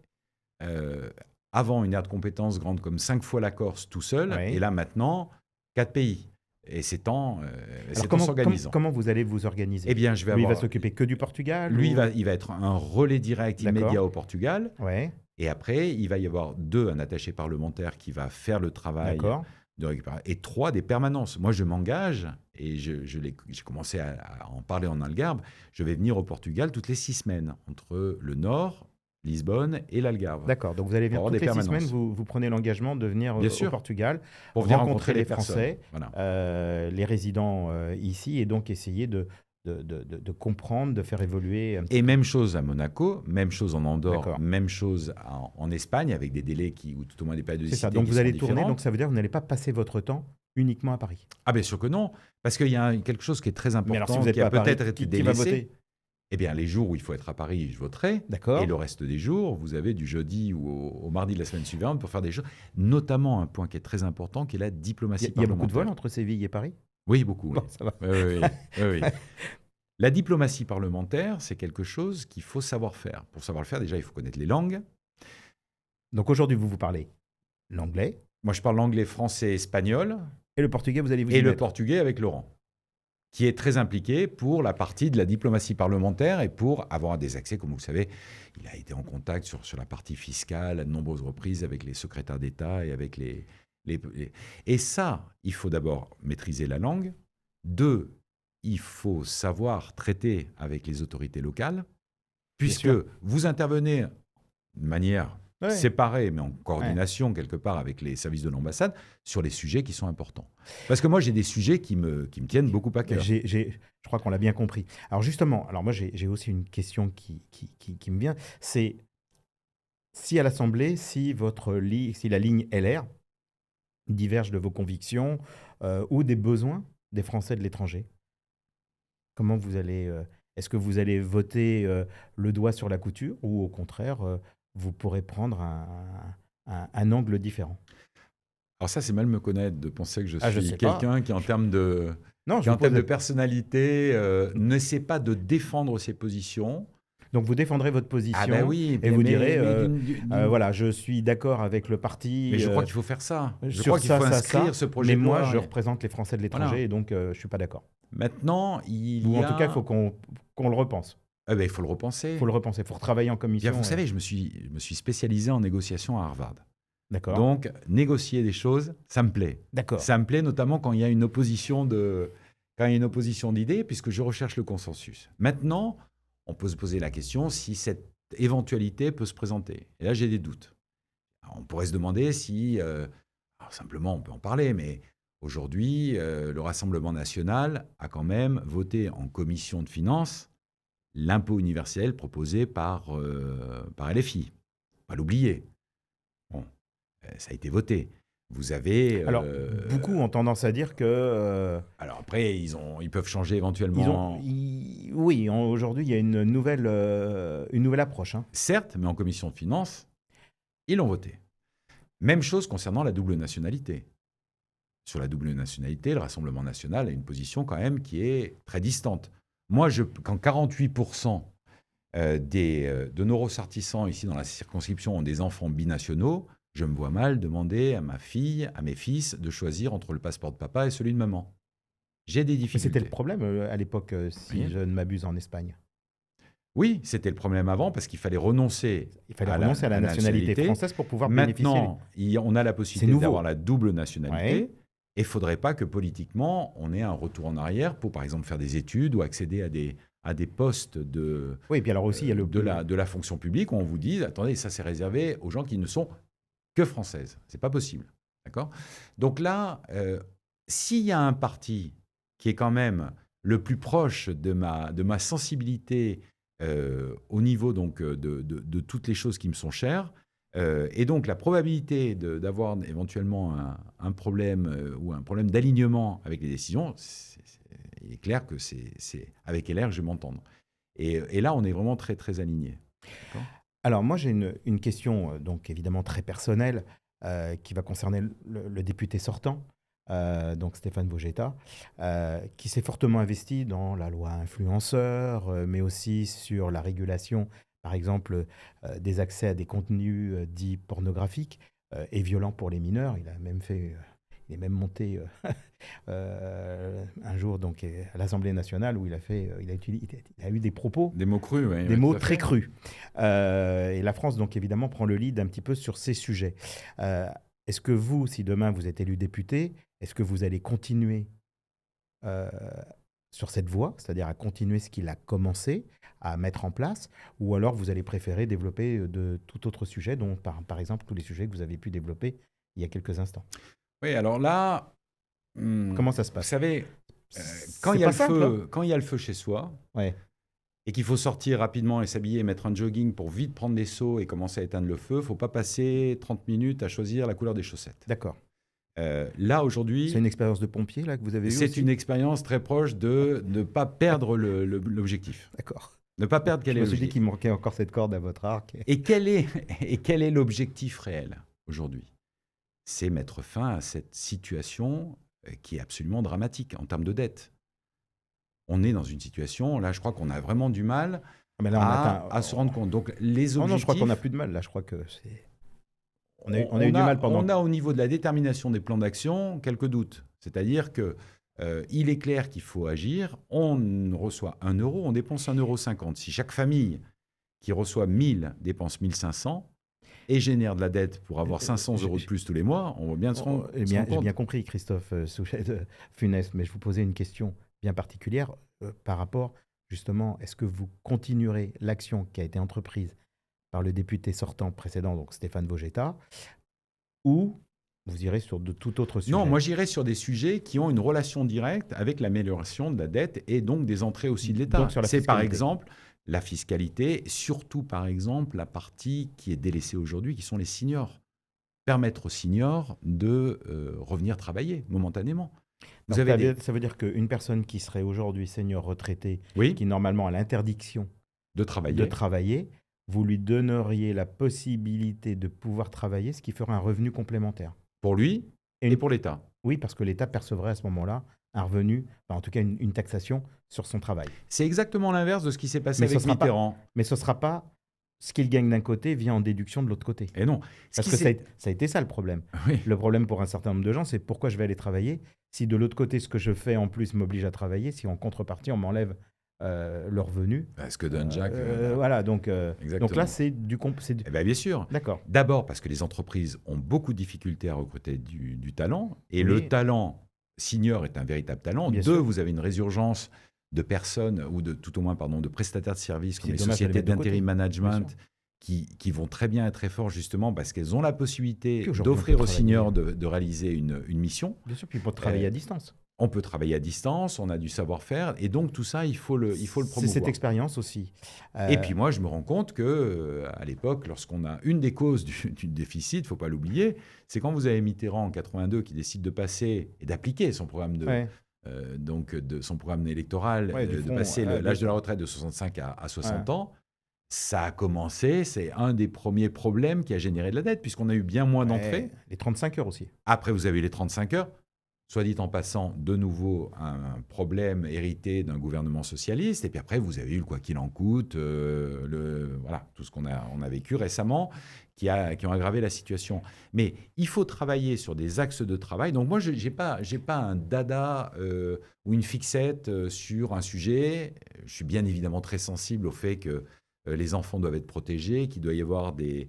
avant une aire de compétences grande comme 5 fois la Corse tout seul, et là maintenant, 4 pays. Et c'est en s'organisant. Comment vous allez vous organiser? Eh bien, il va s'occuper que du Portugal? Lui, il va être un relais direct immédiat au Portugal. Et après, il va y avoir 2, un attaché parlementaire qui va faire le travail de récupération, et 3, des permanences. Moi, je m'engage, et j'ai commencé à en parler en Algarve, je vais venir au Portugal toutes les 6 semaines, entre le Nord, Lisbonne et l'Algarve. D'accord, donc vous allez venir toutes les 6 semaines, vous prenez l'engagement de venir au Portugal pour venir rencontrer les Français, voilà. les résidents ici, et donc essayer de de comprendre, de faire évoluer un petit Et même chose à Monaco, même chose en Andorre, D'accord. même chose en Espagne, avec des délais ou tout au moins des peu. C'est ça. périodicités Donc qui vous sont allez tourner, différentes. donc ça veut dire que vous n'allez pas passer votre temps uniquement à Paris. Ah bien sûr que non, parce qu'il y a quelque chose qui est très Mais alors si important, vous n'êtes qui pas a à Paris, peut-être été qui va délaissé. voter? Eh bien, les jours où il faut être à Paris, je voterai. D'accord. Et le reste des jours, vous avez du jeudi ou au mardi de la semaine suivante pour faire des choses. Notamment un point qui est très important, qui est la diplomatie Il y a beaucoup de vols parlementaire. entre Séville et Paris? Oui, beaucoup. Oui. Bon, ça va. Oui, oui, oui, oui, oui. La diplomatie parlementaire, c'est quelque chose qu'il faut savoir faire. Pour savoir le faire, déjà, il faut connaître les langues. Donc aujourd'hui, vous parlez l'anglais Moi, je parle anglais, français, espagnol, et le portugais, vous allez vous et y le mettre. portugais avec Laurent, qui est très impliqué pour la partie de la diplomatie parlementaire et pour avoir des accès, comme vous le savez. Il a été en contact sur la partie fiscale à de nombreuses reprises avec les secrétaires d'État et avec les... Et ça, il faut d'abord maîtriser la langue. 2, il faut savoir traiter avec les autorités locales, puisque sûr. vous intervenez de manière Ouais. séparée, mais en coordination quelque part avec les services de l'ambassade, sur les sujets qui sont importants. Parce que moi, j'ai des sujets qui me tiennent beaucoup à cœur. Je crois qu'on l'a bien compris. Alors justement, moi j'ai aussi une question qui me vient, c'est si à l'Assemblée, si la ligne LR diverge de vos convictions ou des besoins des Français de l'étranger, comment vous allez... est-ce que vous allez voter le doigt sur la couture ou au contraire, vous pourrez prendre un angle différent? Alors ça, c'est mal me connaître de penser que je Ah, je suis sais pas. quelqu'un qui, en termes de, Non, qui, je en vous pose termes de personnalité, ne sait pas de défendre ses positions. Donc vous défendrez votre position Ah ben oui, et vous mais direz, voilà. je suis d'accord avec le parti. Mais je crois qu'il faut faire ça. Je sur crois qu'il faut inscrire ce projet mais de moi, loi. je représente les Français de l'étranger Voilà. et donc je ne suis pas d'accord. Maintenant, Ou en tout cas, il faut qu'on le repense. Eh ben, il faut le repenser. Il faut le repenser, il faut retravailler en commission. Bien, vous savez, je me suis spécialisé en négociation à Harvard. D'accord. Donc, négocier des choses, ça me plaît. D'accord. Ça me plaît notamment quand il y a une opposition d'idées, puisque je recherche le consensus. Maintenant, on peut se poser la question si cette éventualité peut se présenter. Et là, j'ai des doutes. Alors, on pourrait se demander si, alors simplement, on peut en parler, mais aujourd'hui, le Rassemblement national a quand même voté en commission de finances l'impôt universel proposé par LFI. Pas l'oublier. Bon, ça a été voté. Vous avez... Alors, beaucoup ont tendance à dire que... alors après, ils peuvent changer éventuellement... oui, aujourd'hui, il y a une nouvelle approche. Hein. Certes, mais en commission de finances, ils l'ont voté. Même chose concernant la double nationalité. Sur la double nationalité, le Rassemblement national a une position quand même qui est très distante. Moi, quand 48% de nos ressortissants ici dans la circonscription ont des enfants binationaux, je me vois mal demander à ma fille, à mes fils, de choisir entre le passeport de papa et celui de maman. J'ai des difficultés. Mais c'était le problème à l'époque, si je ne m'abuse, en Espagne. Oui, c'était le problème avant parce qu'il fallait renoncer à la nationalité française pour pouvoir bénéficier. Maintenant, on a la possibilité d'avoir la double nationalité. Ouais. Et il ne faudrait pas que politiquement, on ait un retour en arrière pour, par exemple, faire des études ou accéder à des postes de, oui, et puis alors aussi, il y a de la fonction publique où on vous dit, attendez, ça c'est réservé aux gens qui ne sont que françaises. Ce n'est pas possible. D'accord ? Donc là, s'il y a un parti qui est quand même le plus proche de ma sensibilité au niveau donc, de toutes les choses qui me sont chères, et donc la probabilité d'avoir éventuellement un problème ou un problème d'alignement avec les décisions, il est clair que c'est avec LR que je vais m'entendre. Et là, on est vraiment très, très alignés. Alors moi, j'ai une question, donc évidemment très personnelle, qui va concerner le député sortant, donc Stéphane Vojetta, qui s'est fortement investi dans la loi influenceur, mais aussi sur la régulation, par exemple, des accès à des contenus dits pornographiques et violents pour les mineurs. Il est même monté un jour donc, à l'Assemblée nationale où il a eu des propos, des mots crus, oui, des mots très crus. Et la France, donc évidemment, prend le lead un petit peu sur ces sujets. Est-ce que vous, si demain vous êtes élu député, est-ce que vous allez continuer sur cette voie, c'est-à-dire à continuer ce qu'il a commencé à mettre en place, ou alors vous allez préférer développer de tout autre sujet, dont par exemple tous les sujets que vous avez pu développer il y a quelques instants? Oui, alors là... comment ça se passe? Vous savez, Quand c'est il y a pas le simple, hein. feu, quand il y a le feu chez soi, Ouais, et qu'il faut sortir rapidement et s'habiller, mettre un jogging pour vite prendre des seaux et commencer à éteindre le feu, il ne faut pas passer 30 minutes à choisir la couleur des chaussettes. d'accord. Là, C'est aujourd'hui, une expérience de pompier là que vous avez eue c'est aussi? une expérience très proche de ne pas perdre l'objectif. D'accord. Ne pas perdre quel Je est me suis dit l'objectif. qu'il manquait encore cette corde à votre arc. Et quel est l'objectif réel aujourd'hui? C'est mettre fin à cette situation qui est absolument dramatique en termes de dette. On est dans une situation, là, je crois qu'on a vraiment du mal Ah, mais là, on atteint. à se rendre compte. Donc, les Oh non, je crois qu'on n'a objectifs, plus de mal. Là, je crois que c'est. On a eu du mal pendant. on a au niveau de la détermination des plans d'action quelques doutes. C'est-à-dire que il est clair qu'il faut agir. On reçoit 1 euro, on dépense 1,50 €. Si chaque famille qui reçoit 1000 dépense 1500 et génère de la dette pour avoir 500 € de plus tous les mois, on va bien se rendre J'ai compte. bien compris, Christophe Souchet Funès, mais je vous posais une question bien particulière par rapport, justement, est-ce que vous continuerez l'action qui a été entreprise par le député sortant précédent, donc Stéphane Vogetta, ou vous irez sur de tout autre sujet? Non, moi j'irais sur des sujets qui ont une relation directe avec l'amélioration de la dette et donc des entrées aussi de l'État. Donc sur la C'est par fiscalité. exemple la fiscalité, surtout par exemple la partie qui est délaissée aujourd'hui, qui sont les seniors. Permettre aux seniors de revenir travailler momentanément. Vous Donc, avez ça veut dire qu'une personne qui serait aujourd'hui senior retraité, Oui, qui normalement a l'interdiction de travailler. de travailler, vous lui donneriez la possibilité de pouvoir travailler, ce qui ferait un revenu complémentaire. Pour lui Et et une- pour l'État. Oui, parce que l'État percevrait à ce moment-là un revenu, enfin, en tout cas une taxation sur son travail. C'est exactement l'inverse de ce qui s'est passé Mais ce avec sera pas- Mitterrand. Mais ce ne sera pas ce qu'il gagne d'un côté vient en déduction de l'autre côté. Et non. Ce Parce qui que s'est- ça a été ça le problème. Oui. Le problème pour un certain nombre de gens, c'est pourquoi je vais aller travailler si de l'autre côté, ce que je fais en plus m'oblige à travailler, si en contrepartie, on m'enlève le revenu. Ce que donne Jacques. Voilà, donc Exactement. là, c'est du... Eh bien, bien sûr. D'accord. D'abord parce que les entreprises ont beaucoup de difficultés à recruter du talent. Et Oui. le talent senior est un véritable talent. Bien 2, sûr. vous avez une résurgence de personnes, ou tout au moins de prestataires de services, comme C'est les dommage de les sociétés mettre de côté, d'intérim bien management, sûr. qui vont très bien et très fort justement parce qu'elles ont la possibilité Puis aujourd'hui, on d'offrir peut aux travailler. seniors de réaliser une mission. Bien sûr, puis pour travailler à distance. On peut travailler à distance, on a du savoir-faire, et donc tout ça, il faut le C'est promouvoir. cette expérience aussi. Et puis moi, je me rends compte que à l'époque, lorsqu'on a une des causes du déficit, il ne faut pas l'oublier, c'est quand vous avez Mitterrand en 82 qui décide de passer et d'appliquer son programme Ouais. de son programme électoral, Ouais, du de fond, passer l'âge de la retraite de 65 à 60 ans. Ça a commencé, c'est un des premiers problèmes qui a généré de la dette, puisqu'on a eu bien moins d'entrées. Les 35 heures aussi. Après, vous avez eu les 35 heures. Soit dit en passant, de nouveau, un problème hérité d'un gouvernement socialiste. Et puis après, vous avez eu le quoi qu'il en coûte, voilà, tout ce qu'on a vécu récemment, qui ont aggravé la situation. Mais il faut travailler sur des axes de travail. Donc moi, je n'ai pas un dada ou une fixette sur un sujet. Je suis bien évidemment très sensible au fait que les enfants doivent être protégés, qu'il doit y avoir des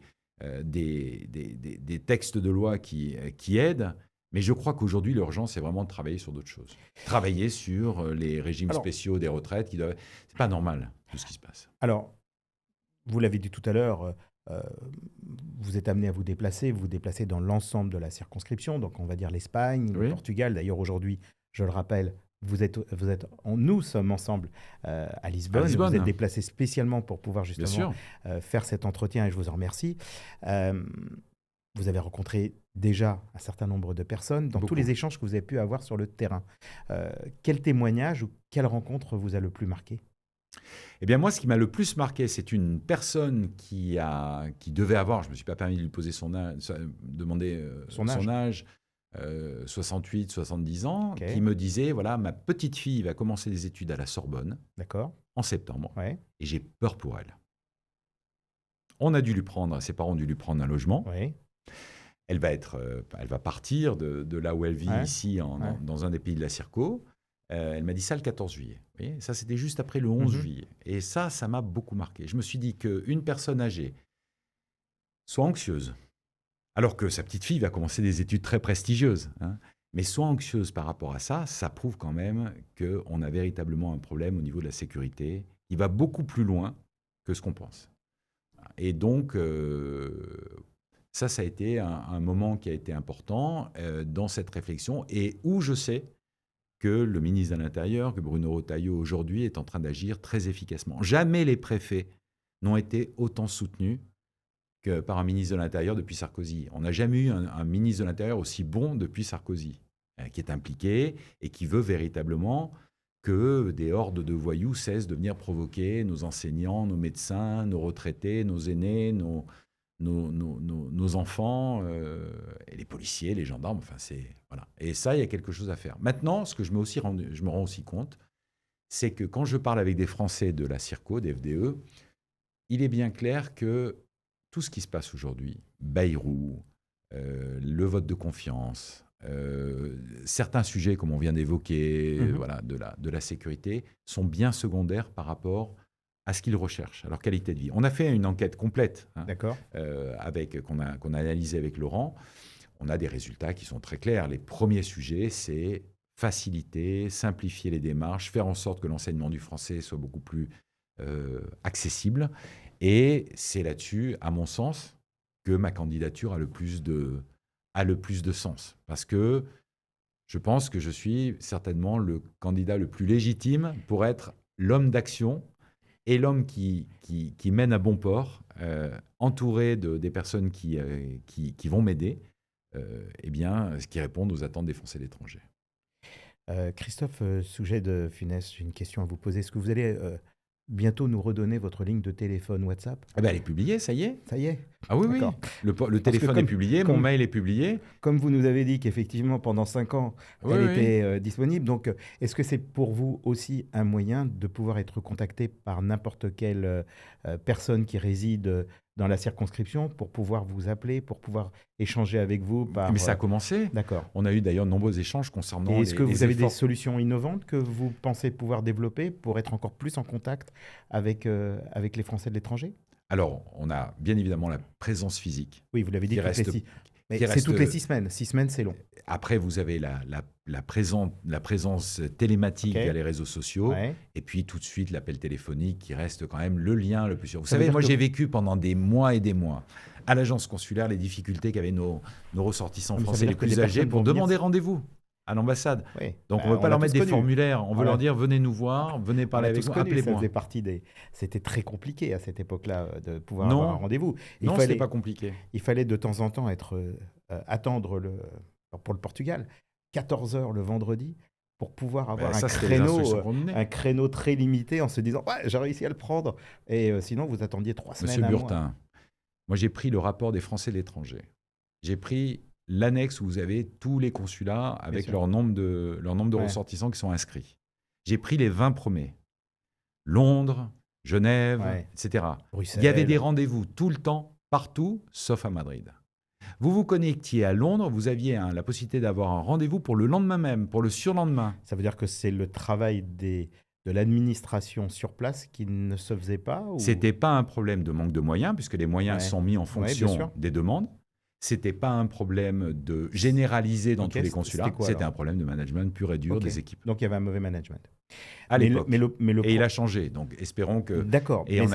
textes de loi qui aident. Mais je crois qu'aujourd'hui, l'urgence, c'est vraiment de travailler sur d'autres choses. Travailler sur les régimes spéciaux des retraites. C'est pas normal, tout ce qui se passe. Alors, vous l'avez dit tout à l'heure, vous êtes amené à vous déplacer dans l'ensemble de la circonscription, donc on va dire l'Espagne, le Portugal. D'ailleurs, aujourd'hui, je le rappelle, nous sommes ensemble à Lisbonne. Vous êtes déplacé spécialement pour pouvoir justement faire cet entretien et je vous en remercie. Vous avez rencontré déjà un certain nombre de personnes dans tous les échanges que vous avez pu avoir sur le terrain. Quel témoignage ou quelle rencontre vous a le plus marqué ? Eh bien, moi, ce qui m'a le plus marqué, c'est une personne qui devait avoir, je ne me suis pas permis de lui poser demander son âge, 68, 70 ans, qui me disait, voilà, ma petite fille va commencer des études à la Sorbonne en septembre, et j'ai peur pour elle. Ses parents ont dû lui prendre un logement. Elle va partir de là où elle vit ici, dans un des pays de la Circo. Elle m'a dit ça le 14 juillet. Vous voyez, ça, c'était juste après le 11 juillet. Et ça m'a beaucoup marqué. Je me suis dit qu'une personne âgée soit anxieuse, alors que sa petite fille va commencer des études très prestigieuses, mais soit anxieuse par rapport à ça, ça prouve quand même qu'on a véritablement un problème au niveau de la sécurité. Il va beaucoup plus loin que ce qu'on pense. Et donc... ça a été un moment qui a été important dans cette réflexion et où je sais que le ministre de l'Intérieur, que Bruno Retailleau aujourd'hui, est en train d'agir très efficacement. Jamais les préfets n'ont été autant soutenus que par un ministre de l'Intérieur depuis Sarkozy. On n'a jamais eu un ministre de l'Intérieur aussi bon depuis Sarkozy, qui est impliqué et qui veut véritablement que des hordes de voyous cessent de venir provoquer nos enseignants, nos médecins, nos retraités, nos aînés, nos enfants, et les policiers, les gendarmes. Enfin, voilà. Et ça, il y a quelque chose à faire. Maintenant, ce que je me rends aussi compte, c'est que quand je parle avec des Français de la CIRCO, des FDE, il est bien clair que tout ce qui se passe aujourd'hui, Bayrou, le vote de confiance, certains sujets, comme on vient d'évoquer, voilà, de la sécurité, sont bien secondaires par rapport à ce qu'ils recherchent, à leur qualité de vie. On a fait une enquête complète qu'on a analysée avec Laurent. On a des résultats qui sont très clairs. Les premiers sujets, c'est faciliter, simplifier les démarches, faire en sorte que l'enseignement du français soit beaucoup plus accessible. Et c'est là-dessus, à mon sens, que ma candidature a le plus de sens. Parce que je pense que je suis certainement le candidat le plus légitime pour être l'homme d'action et l'homme qui mène à bon port, entouré des personnes qui vont m'aider, qui répondent aux attentes des Français de l'étranger. Christophe Souget de Funès, j'ai une question à vous poser. Est-ce que vous allez bientôt nous redonner votre ligne de téléphone WhatsApp? Elle est publiée, ça y est. Ça y est? Ah oui, D'accord. Oui. Le téléphone est publié, mon mail est publié. Comme vous nous avez dit qu'effectivement, pendant 5 ans, elle était disponible. Donc, est-ce que c'est pour vous aussi un moyen de pouvoir être contacté par n'importe quelle personne qui réside dans la circonscription pour pouvoir vous appeler, pour pouvoir échanger avec vous Mais ça a commencé. D'accord. On a eu d'ailleurs de nombreux échanges concernant Et est-ce que vous avez des solutions innovantes que vous pensez pouvoir développer pour être encore plus en contact avec les Français de l'étranger? Alors, on a bien évidemment la présence physique. Oui, vous l'avez dit, c'est toutes les 6 semaines. 6 semaines, c'est long. Après, vous avez la présence télématique via les réseaux sociaux. Ouais. Et puis, tout de suite, l'appel téléphonique qui reste quand même le lien le plus sûr. Vous savez, moi, j'ai vécu pendant des mois et des mois à l'agence consulaire les difficultés qu'avaient nos ressortissants français les plus âgés pour demander rendez-vous à l'ambassade. Oui. Donc, on ne veut pas leur mettre des formulaires. On veut leur dire, venez nous voir, venez parler avec nous, appelez-moi. C'était très compliqué à cette époque-là de pouvoir avoir un rendez-vous. Non, ce n'était pas compliqué. Il fallait de temps en temps attendre pour le Portugal, 14 heures le vendredi, pour pouvoir avoir un créneau très limité en se disant j'ai réussi à le prendre. Et sinon, vous attendiez 3 semaines. Monsieur Burtin, moi j'ai pris le rapport des Français de l'étranger. J'ai pris l'annexe où vous avez tous les consulats avec leur nombre de ressortissants qui sont inscrits. J'ai pris les 20 premiers. Londres, Genève, etc. Bruxelles. Il y avait des rendez-vous tout le temps, partout, sauf à Madrid. Vous vous connectiez à Londres, vous aviez la possibilité d'avoir un rendez-vous pour le lendemain même, pour le surlendemain. Ça veut dire que c'est le travail de l'administration sur place qui ne se faisait pas Ce n'était pas un problème de manque de moyens, puisque les moyens sont mis en fonction des demandes. Ce n'était pas un problème de généraliser dans tous les consulats. C'était un problème de management pur et dur des équipes. Donc il y avait un mauvais management. À l'époque. Et il a changé. Donc espérons que... D'accord, mais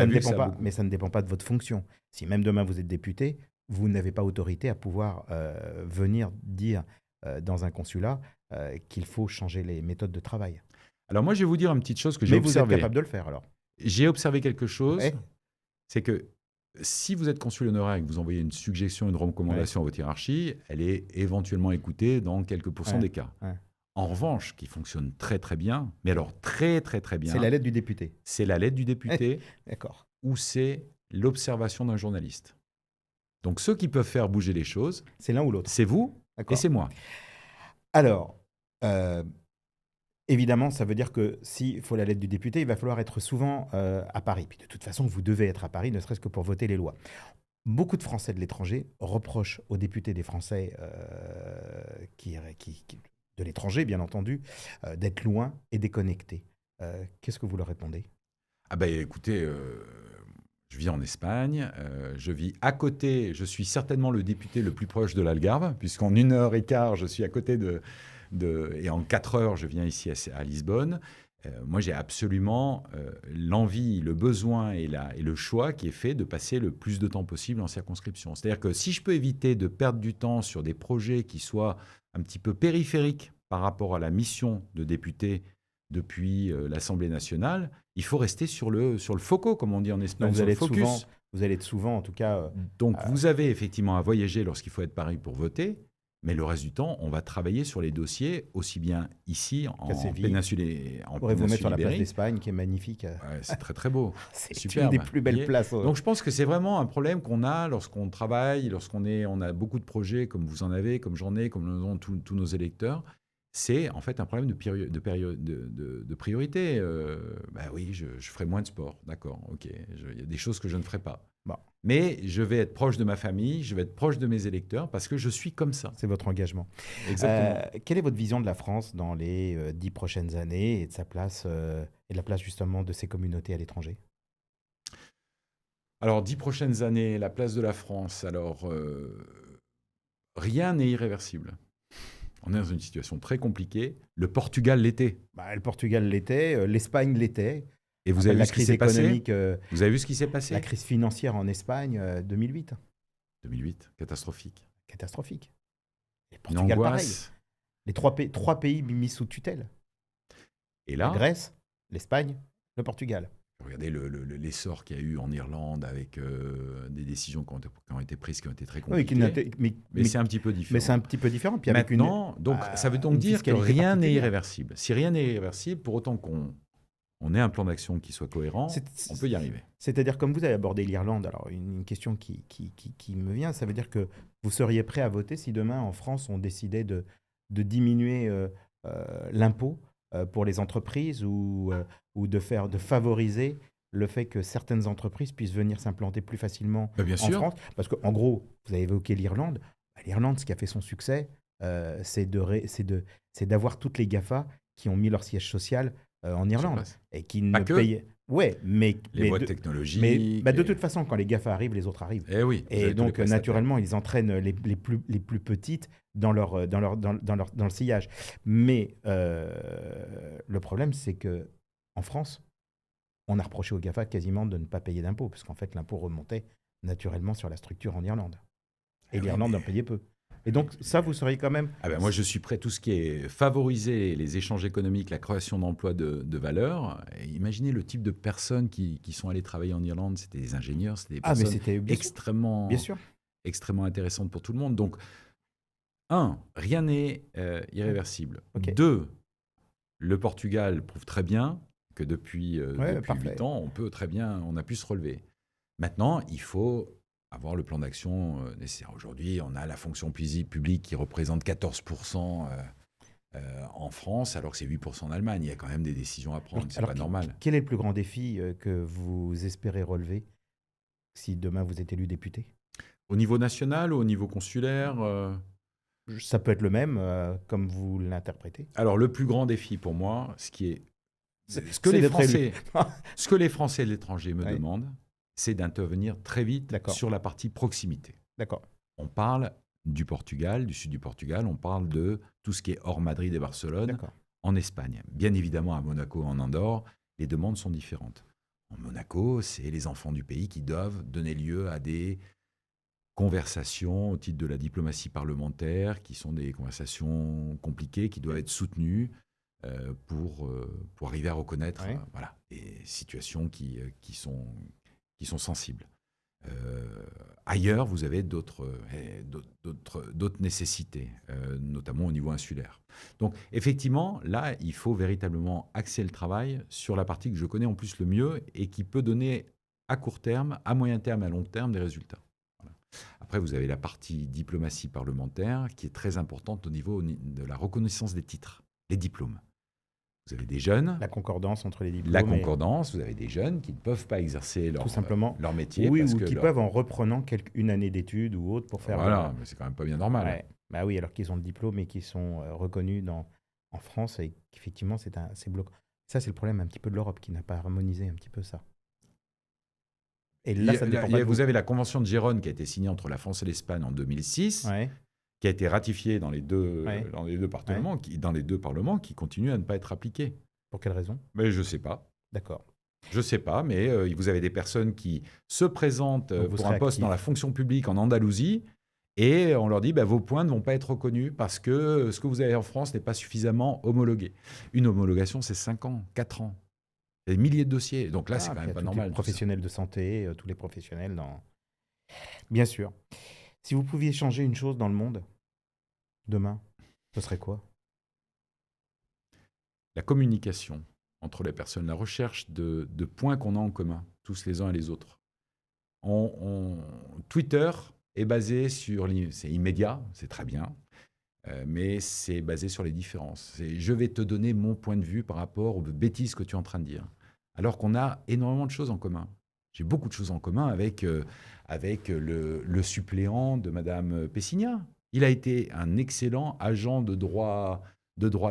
ça ne dépend pas de votre fonction. Si même demain vous êtes député, vous n'avez pas autorité à pouvoir venir dire dans un consulat qu'il faut changer les méthodes de travail. Alors moi, je vais vous dire une petite chose que j'ai observée. Mais vous êtes capable de le faire alors? J'ai observé quelque chose, c'est que si vous êtes consul honoraire et que vous envoyez une suggestion, une recommandation à votre hiérarchie, elle est éventuellement écoutée dans quelques pourcents des cas. Ouais. En revanche, qui fonctionne très très bien, mais alors très très très bien... C'est la lettre du député. C'est la lettre du député, d'accord. Ou c'est l'observation d'un journaliste. Donc, ceux qui peuvent faire bouger les choses, c'est l'un ou l'autre. C'est vous et c'est moi. Alors, évidemment, ça veut dire que s'il faut la lettre du député, il va falloir être souvent à Paris. Puis de toute façon, vous devez être à Paris, ne serait-ce que pour voter les lois. Beaucoup de Français de l'étranger reprochent aux députés des Français de l'étranger, bien entendu, d'être loin et déconnectés. Qu'est-ce que vous leur répondez? Écoutez... Je vis en Espagne, je vis à côté, je suis certainement le député le plus proche de l'Algarve, puisqu'en 1h15, je suis à côté et en 4 heures, je viens ici à Lisbonne. Moi, j'ai absolument l'envie, le besoin et le choix qui est fait de passer le plus de temps possible en circonscription. C'est-à-dire que si je peux éviter de perdre du temps sur des projets qui soient un petit peu périphériques par rapport à la mission de député depuis l'Assemblée nationale, il faut rester sur le foco, comme on dit en espagnol, Donc sur le focus. vous allez être souvent, en tout cas. Donc, vous avez effectivement à voyager lorsqu'il faut être Paris pour voter, mais le reste du temps, on va travailler sur les dossiers, aussi bien ici, en péninsule Pourrez-vous mettre sur la place ibérique. d'Espagne, qui est magnifique. Ouais, c'est très, très beau. C'est superbe. une des plus belles places. Donc, je pense que c'est vraiment un problème qu'on a lorsqu'on travaille, on a beaucoup de projets, comme vous en avez, comme j'en ai, comme nous avons tous nos électeurs. C'est en fait un problème de priorité. Oui, je ferai moins de sport, d'accord, ok. Il y a des choses que je ne ferai pas. Bon. Mais je vais être proche de ma famille, je vais être proche de mes électeurs parce que je suis comme ça. C'est votre engagement. Exactement. Quelle est votre vision de la France dans les 10 prochaines années et de sa place et de la place justement de ces communautés à l'étranger? Alors, 10 prochaines années, la place de la France. Alors, rien n'est irréversible. On est dans une situation très compliquée. Le Portugal l'était. Le Portugal l'était, l'Espagne l'était. Et vous avez vu ce qui s'est passé? Vous avez vu ce qui s'est passé? La crise financière en Espagne, 2008. 2008, catastrophique. Catastrophique. Et Une Portugal, pareil. angoisse. Les trois pays mis sous tutelle. Et là, la Grèce, l'Espagne, le Portugal. Regardez l'essor qu'il y a eu en Irlande avec des décisions qui ont été prises, qui ont été très compliquées. Oui, mais c'est un petit peu différent. Mais c'est un petit peu différent. Puis avec maintenant, ça veut donc dire que rien n'est irréversible. Si rien n'est irréversible, pour autant qu'on ait un plan d'action qui soit cohérent, on peut y arriver. C'est-à-dire, comme vous avez abordé l'Irlande, alors une question qui me vient, ça veut dire que vous seriez prêt à voter si demain, en France, on décidait de diminuer l'impôt pour les entreprises ou de favoriser le fait que certaines entreprises puissent venir s'implanter plus facilement bien en sûr. France. Parce qu'en gros, vous avez évoqué l'Irlande. L'Irlande, ce qui a fait son succès, c'est d'avoir toutes les GAFA qui ont mis leur siège social en Irlande et qui ne payaient. Ouais, mais boîtes technologiques. Mais de toute façon, quand les GAFA arrivent, les autres arrivent. Et oui. Et donc, naturellement, ils entraînent les plus petites dans le sillage. Mais le problème, c'est que en France, on a reproché aux GAFA quasiment de ne pas payer d'impôts, parce qu'en fait, l'impôt remontait naturellement sur la structure en Irlande. Et l'Irlande en payait peu. Et donc, ça, vous seriez quand même... Moi, je suis prêt. Tout ce qui est favoriser les échanges économiques, la création d'emplois de valeur. Imaginez le type de personnes qui sont allées travailler en Irlande. C'était des ingénieurs, c'était des personnes extrêmement intéressantes pour tout le monde. Donc, rien n'est irréversible. Okay. 2, le Portugal prouve très bien que depuis 8 ans, on a pu se relever. Maintenant, il faut avoir le plan d'action nécessaire. Aujourd'hui, on a la fonction publique qui représente 14% en France, alors que c'est 8% en Allemagne. Il y a quand même des décisions à prendre, c'est pas normal. Quel est le plus grand défi que vous espérez relever si demain vous êtes élu député? Au niveau national ou au niveau consulaire Ça peut être le même, comme vous l'interprétez. Alors, le plus grand défi pour moi, ce que les Français de l'étranger me demandent, c'est d'intervenir très vite sur la partie proximité. D'accord. On parle du Portugal, du sud du Portugal, on parle de tout ce qui est hors Madrid et Barcelone, en Espagne. Bien évidemment, à Monaco, en Andorre, les demandes sont différentes. En Monaco, c'est les enfants du pays qui doivent donner lieu à des conversations au titre de la diplomatie parlementaire, qui sont des conversations compliquées, qui doivent être soutenues pour arriver à reconnaître des situations qui sont sensibles. Ailleurs, vous avez d'autres nécessités, notamment au niveau insulaire. Donc, effectivement, là, il faut véritablement axer le travail sur la partie que je connais en plus le mieux et qui peut donner à court terme, à moyen terme et à long terme des résultats. Voilà. Après, vous avez la partie diplomatie parlementaire qui est très importante au niveau de la reconnaissance des titres, les diplômes. Vous avez des jeunes. La concordance entre les diplômes. La concordance, vous avez des jeunes qui ne peuvent pas exercer leur métier. Oui, ou qui peuvent en reprenant une année d'études ou autre pour faire... Voilà, mais c'est quand même pas bien normal. Ouais. Bah oui, alors qu'ils ont le diplôme et qu'ils sont reconnus en France et qu'effectivement, c'est bloquant. Ça, c'est le problème un petit peu de l'Europe qui n'a pas harmonisé un petit peu ça. Et là, vous avez la Convention de Gérone qui a été signée entre la France et l'Espagne en 2006. Qui a été ratifié dans les deux parlements, dans les deux parlements, qui continue à ne pas être appliqué. Pour quelle raison? Mais je ne sais pas. D'accord. Je ne sais pas, mais vous avez des personnes qui se présentent pour un poste dans la fonction publique en Andalousie Et on leur dit, bah, vos points ne vont pas être reconnus parce que ce que vous avez en France n'est pas suffisamment homologué. Une homologation, c'est 5 ans, 4 ans. Des milliers de dossiers. Donc là, c'est quand Puis il y même a pas tous les normal. Tout ça. professionnels de santé, tous les professionnels dans... Bien sûr. Si vous pouviez changer une chose dans le monde, demain, ce serait quoi? La communication entre les personnes, la recherche de points qu'on a en commun, tous les uns et les autres. Twitter est basé sur... C'est immédiat, c'est très bien, mais c'est basé sur les différences. Je vais te donner mon point de vue par rapport aux bêtises que tu es en train de dire. Alors qu'on a énormément de choses en commun. J'ai beaucoup de choses en commun avec le suppléant de Madame Pessigna. Il a été un excellent agent de droit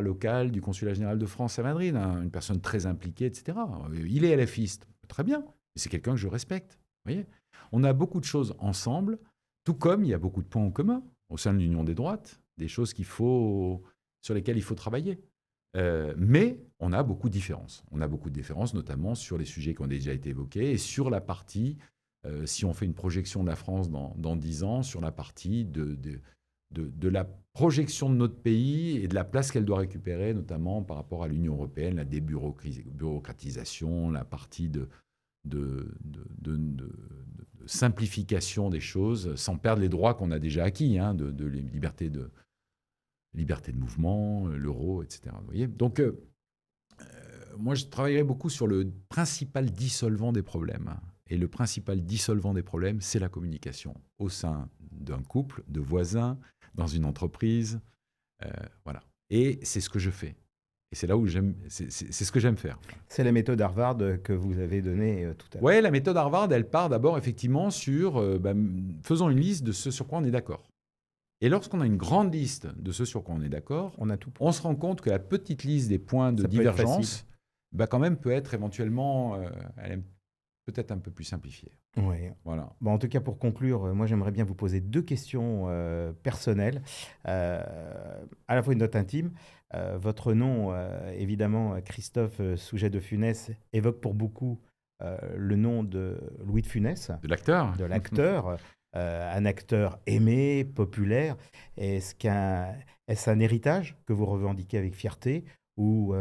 local du Consulat général de France à Madrid, hein, une personne très impliquée, etc. Il est LFiste, très bien, mais c'est quelqu'un que je respecte. Vous voyez, on a beaucoup de choses ensemble, tout comme il y a beaucoup de points en commun au sein de l'Union des droites, des choses sur lesquelles il faut travailler. Mais on a beaucoup de différences. On a beaucoup de différences, notamment sur les sujets qui ont déjà été évoqués et sur la partie, si on fait une projection de la France dans 10 ans, sur la partie de la projection de notre pays et de la place qu'elle doit récupérer, notamment par rapport à l'Union européenne, la débureaucratisation, la partie de simplification des choses, sans perdre les droits qu'on a déjà acquis, hein, de liberté de mouvement, l'euro, etc. Vous voyez. Donc, moi, je travaillerai beaucoup sur le principal dissolvant des problèmes. Et le principal dissolvant des problèmes, c'est la communication au sein d'un couple, de voisins, dans une entreprise. Voilà. Et c'est ce que je fais. Et c'est là où c'est ce que j'aime faire. C'est la méthode Harvard que vous avez donnée tout à l'heure. Oui, la méthode Harvard, elle part d'abord effectivement sur faisons une liste de ce sur quoi on est d'accord. Et lorsqu'on a une grande liste de ce sur quoi on est d'accord, on se rend compte que la petite liste des points de divergence, quand même peut être éventuellement, elle est peut-être un peu plus simplifiée. Oui. Voilà. Bon, en tout cas, pour conclure, moi j'aimerais bien vous poser 2 questions personnelles, à la fois une note intime. Votre nom, évidemment, Christophe Souget de Funès, évoque pour beaucoup le nom de Louis de Funès. De l'acteur. De l'acteur. Un acteur aimé, populaire. Est-ce un héritage que vous revendiquez avec fierté ou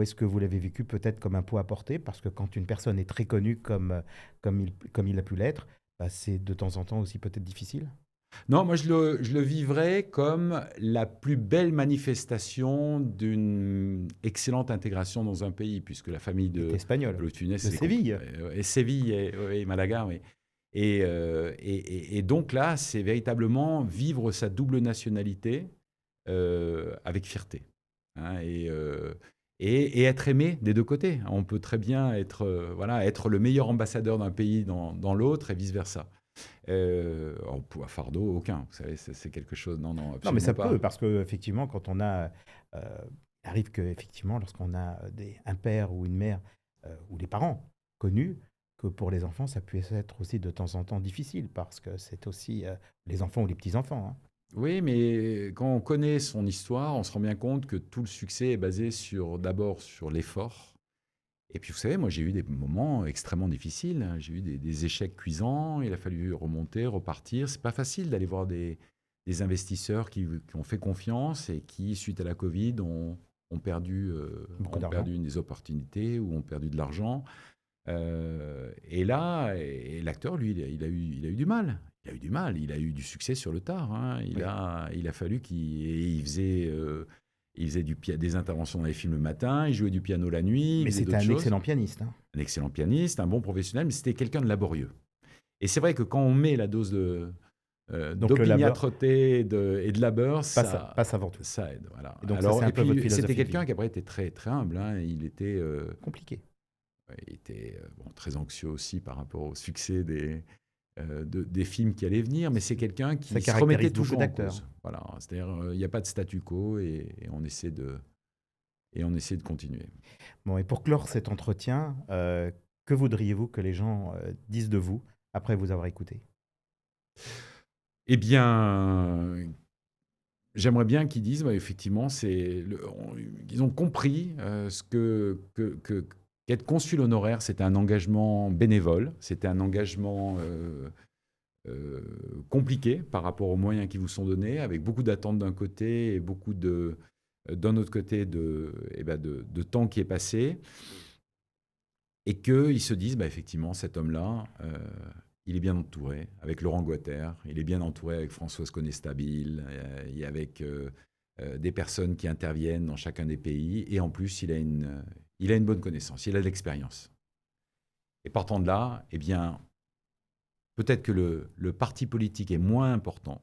est-ce que vous l'avez vécu peut-être comme un poids à porter? Parce que quand une personne est très connue comme il a pu l'être, c'est de temps en temps aussi peut-être difficile. Non, moi je le vivrais comme la plus belle manifestation d'une excellente intégration dans un pays, puisque la famille de espagnol, de Funès, de Séville. Et Séville et Malaga, oui. Et donc là, c'est véritablement vivre sa double nationalité avec fierté. Hein, et être aimé des deux côtés. On peut très bien être le meilleur ambassadeur d'un pays dans l'autre et vice-versa. À fardeau, aucun. Vous savez, c'est quelque chose... Non, mais ça pas. peut, parce qu'effectivement, quand on a... il arrive qu'effectivement, lorsqu'on a un père ou une mère ou des parents connus, que pour les enfants, ça puisse être aussi de temps en temps difficile, parce que c'est aussi les enfants ou les petits-enfants. Hein. Oui, mais quand on connaît son histoire, on se rend bien compte que tout le succès est basé d'abord sur l'effort. Et puis, vous savez, moi, j'ai eu des moments extrêmement difficiles. J'ai eu des échecs cuisants. Il a fallu remonter, repartir. C'est pas facile d'aller voir des investisseurs qui ont fait confiance et qui, suite à la Covid, ont perdu des opportunités ou ont perdu de l'argent. Et l'acteur, lui, il a eu du mal. Il a eu du mal. Il a eu du succès sur le tard. Hein. Il a fallu qu'il faisait des interventions dans les films le matin. Il jouait du piano la nuit. Mais c'était un excellent pianiste. Hein. Un excellent pianiste, un bon professionnel, mais c'était quelqu'un de laborieux. Et c'est vrai que quand on met la dose d'opiniâtreté et de labeur, passe avant tout. Ça aide. Voilà. Et donc, c'était quelqu'un qui après était très, très humble. Hein. Il était compliqué. Il était très anxieux aussi par rapport au succès des films qui allaient venir, mais c'est quelqu'un qui se remettait toujours en cause. Voilà, c'est-à-dire il n'y a pas de statu quo et on essaie de continuer. Bon, et pour clore cet entretien, que voudriez-vous que les gens disent de vous après vous avoir écouté? Eh bien, j'aimerais bien qu'ils disent, effectivement, ils ont compris qu'être consul honoraire, c'était un engagement bénévole, c'était un engagement compliqué par rapport aux moyens qui vous sont donnés, avec beaucoup d'attentes d'un côté et beaucoup d'un autre côté de temps qui est passé, et qu'ils se disent, effectivement, cet homme-là, il est bien entouré avec Laurent Guater, il est bien entouré avec Françoise Conestabil, et avec des personnes qui interviennent dans chacun des pays, et en plus, il a une bonne connaissance, il a de l'expérience. Et partant de là, eh bien, peut-être que le parti politique est moins important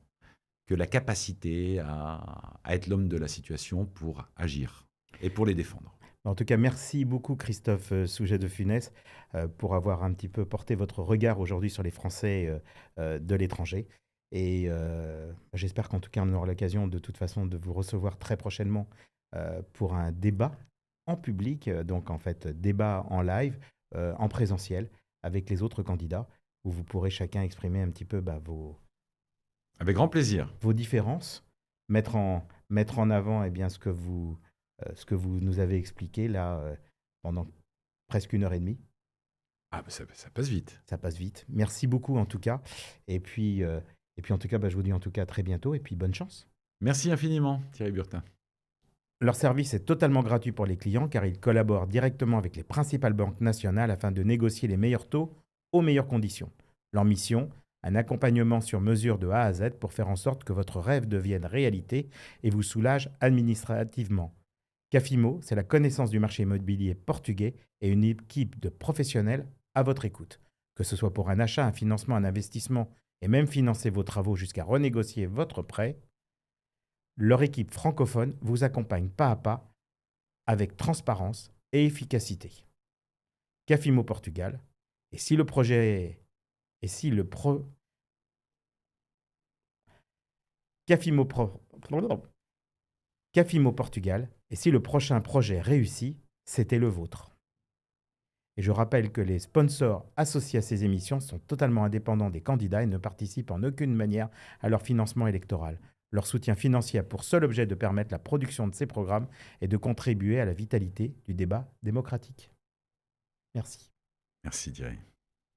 que la capacité à être l'homme de la situation pour agir et pour les défendre. En tout cas, merci beaucoup Christophe Souget de Funès pour avoir un petit peu porté votre regard aujourd'hui sur les Français de l'étranger. Et j'espère qu'en tout cas, on aura l'occasion de toute façon de vous recevoir très prochainement pour un débat en public, donc en fait débat en live, en présentiel, avec les autres candidats, où vous pourrez chacun exprimer un petit peu Avec grand plaisir. vos différences, mettre en avant bien, ce que vous nous avez expliqué là pendant presque 1 heure et demie. Ah, ça passe vite. Ça passe vite. Merci beaucoup en tout cas. Et puis en tout cas, je vous dis en tout cas à très bientôt et puis bonne chance. Merci infiniment, Thierry Burtin. Leur service est totalement gratuit pour les clients car ils collaborent directement avec les principales banques nationales afin de négocier les meilleurs taux aux meilleures conditions. Leur mission, un accompagnement sur mesure de A à Z pour faire en sorte que votre rêve devienne réalité et vous soulage administrativement. Cafimo, c'est la connaissance du marché immobilier portugais et une équipe de professionnels à votre écoute. Que ce soit pour un achat, un financement, un investissement et même financer vos travaux jusqu'à renégocier votre prêt, leur équipe francophone vous accompagne pas à pas avec transparence et efficacité. Cafimo Portugal, et si le projet Cafimo Portugal, et si le prochain projet réussit, c'était le vôtre. Et je rappelle que les sponsors associés à ces émissions sont totalement indépendants des candidats et ne participent en aucune manière à leur financement électoral. Leur soutien financier a pour seul objet de permettre la production de ces programmes et de contribuer à la vitalité du débat démocratique. Merci. Merci Thierry.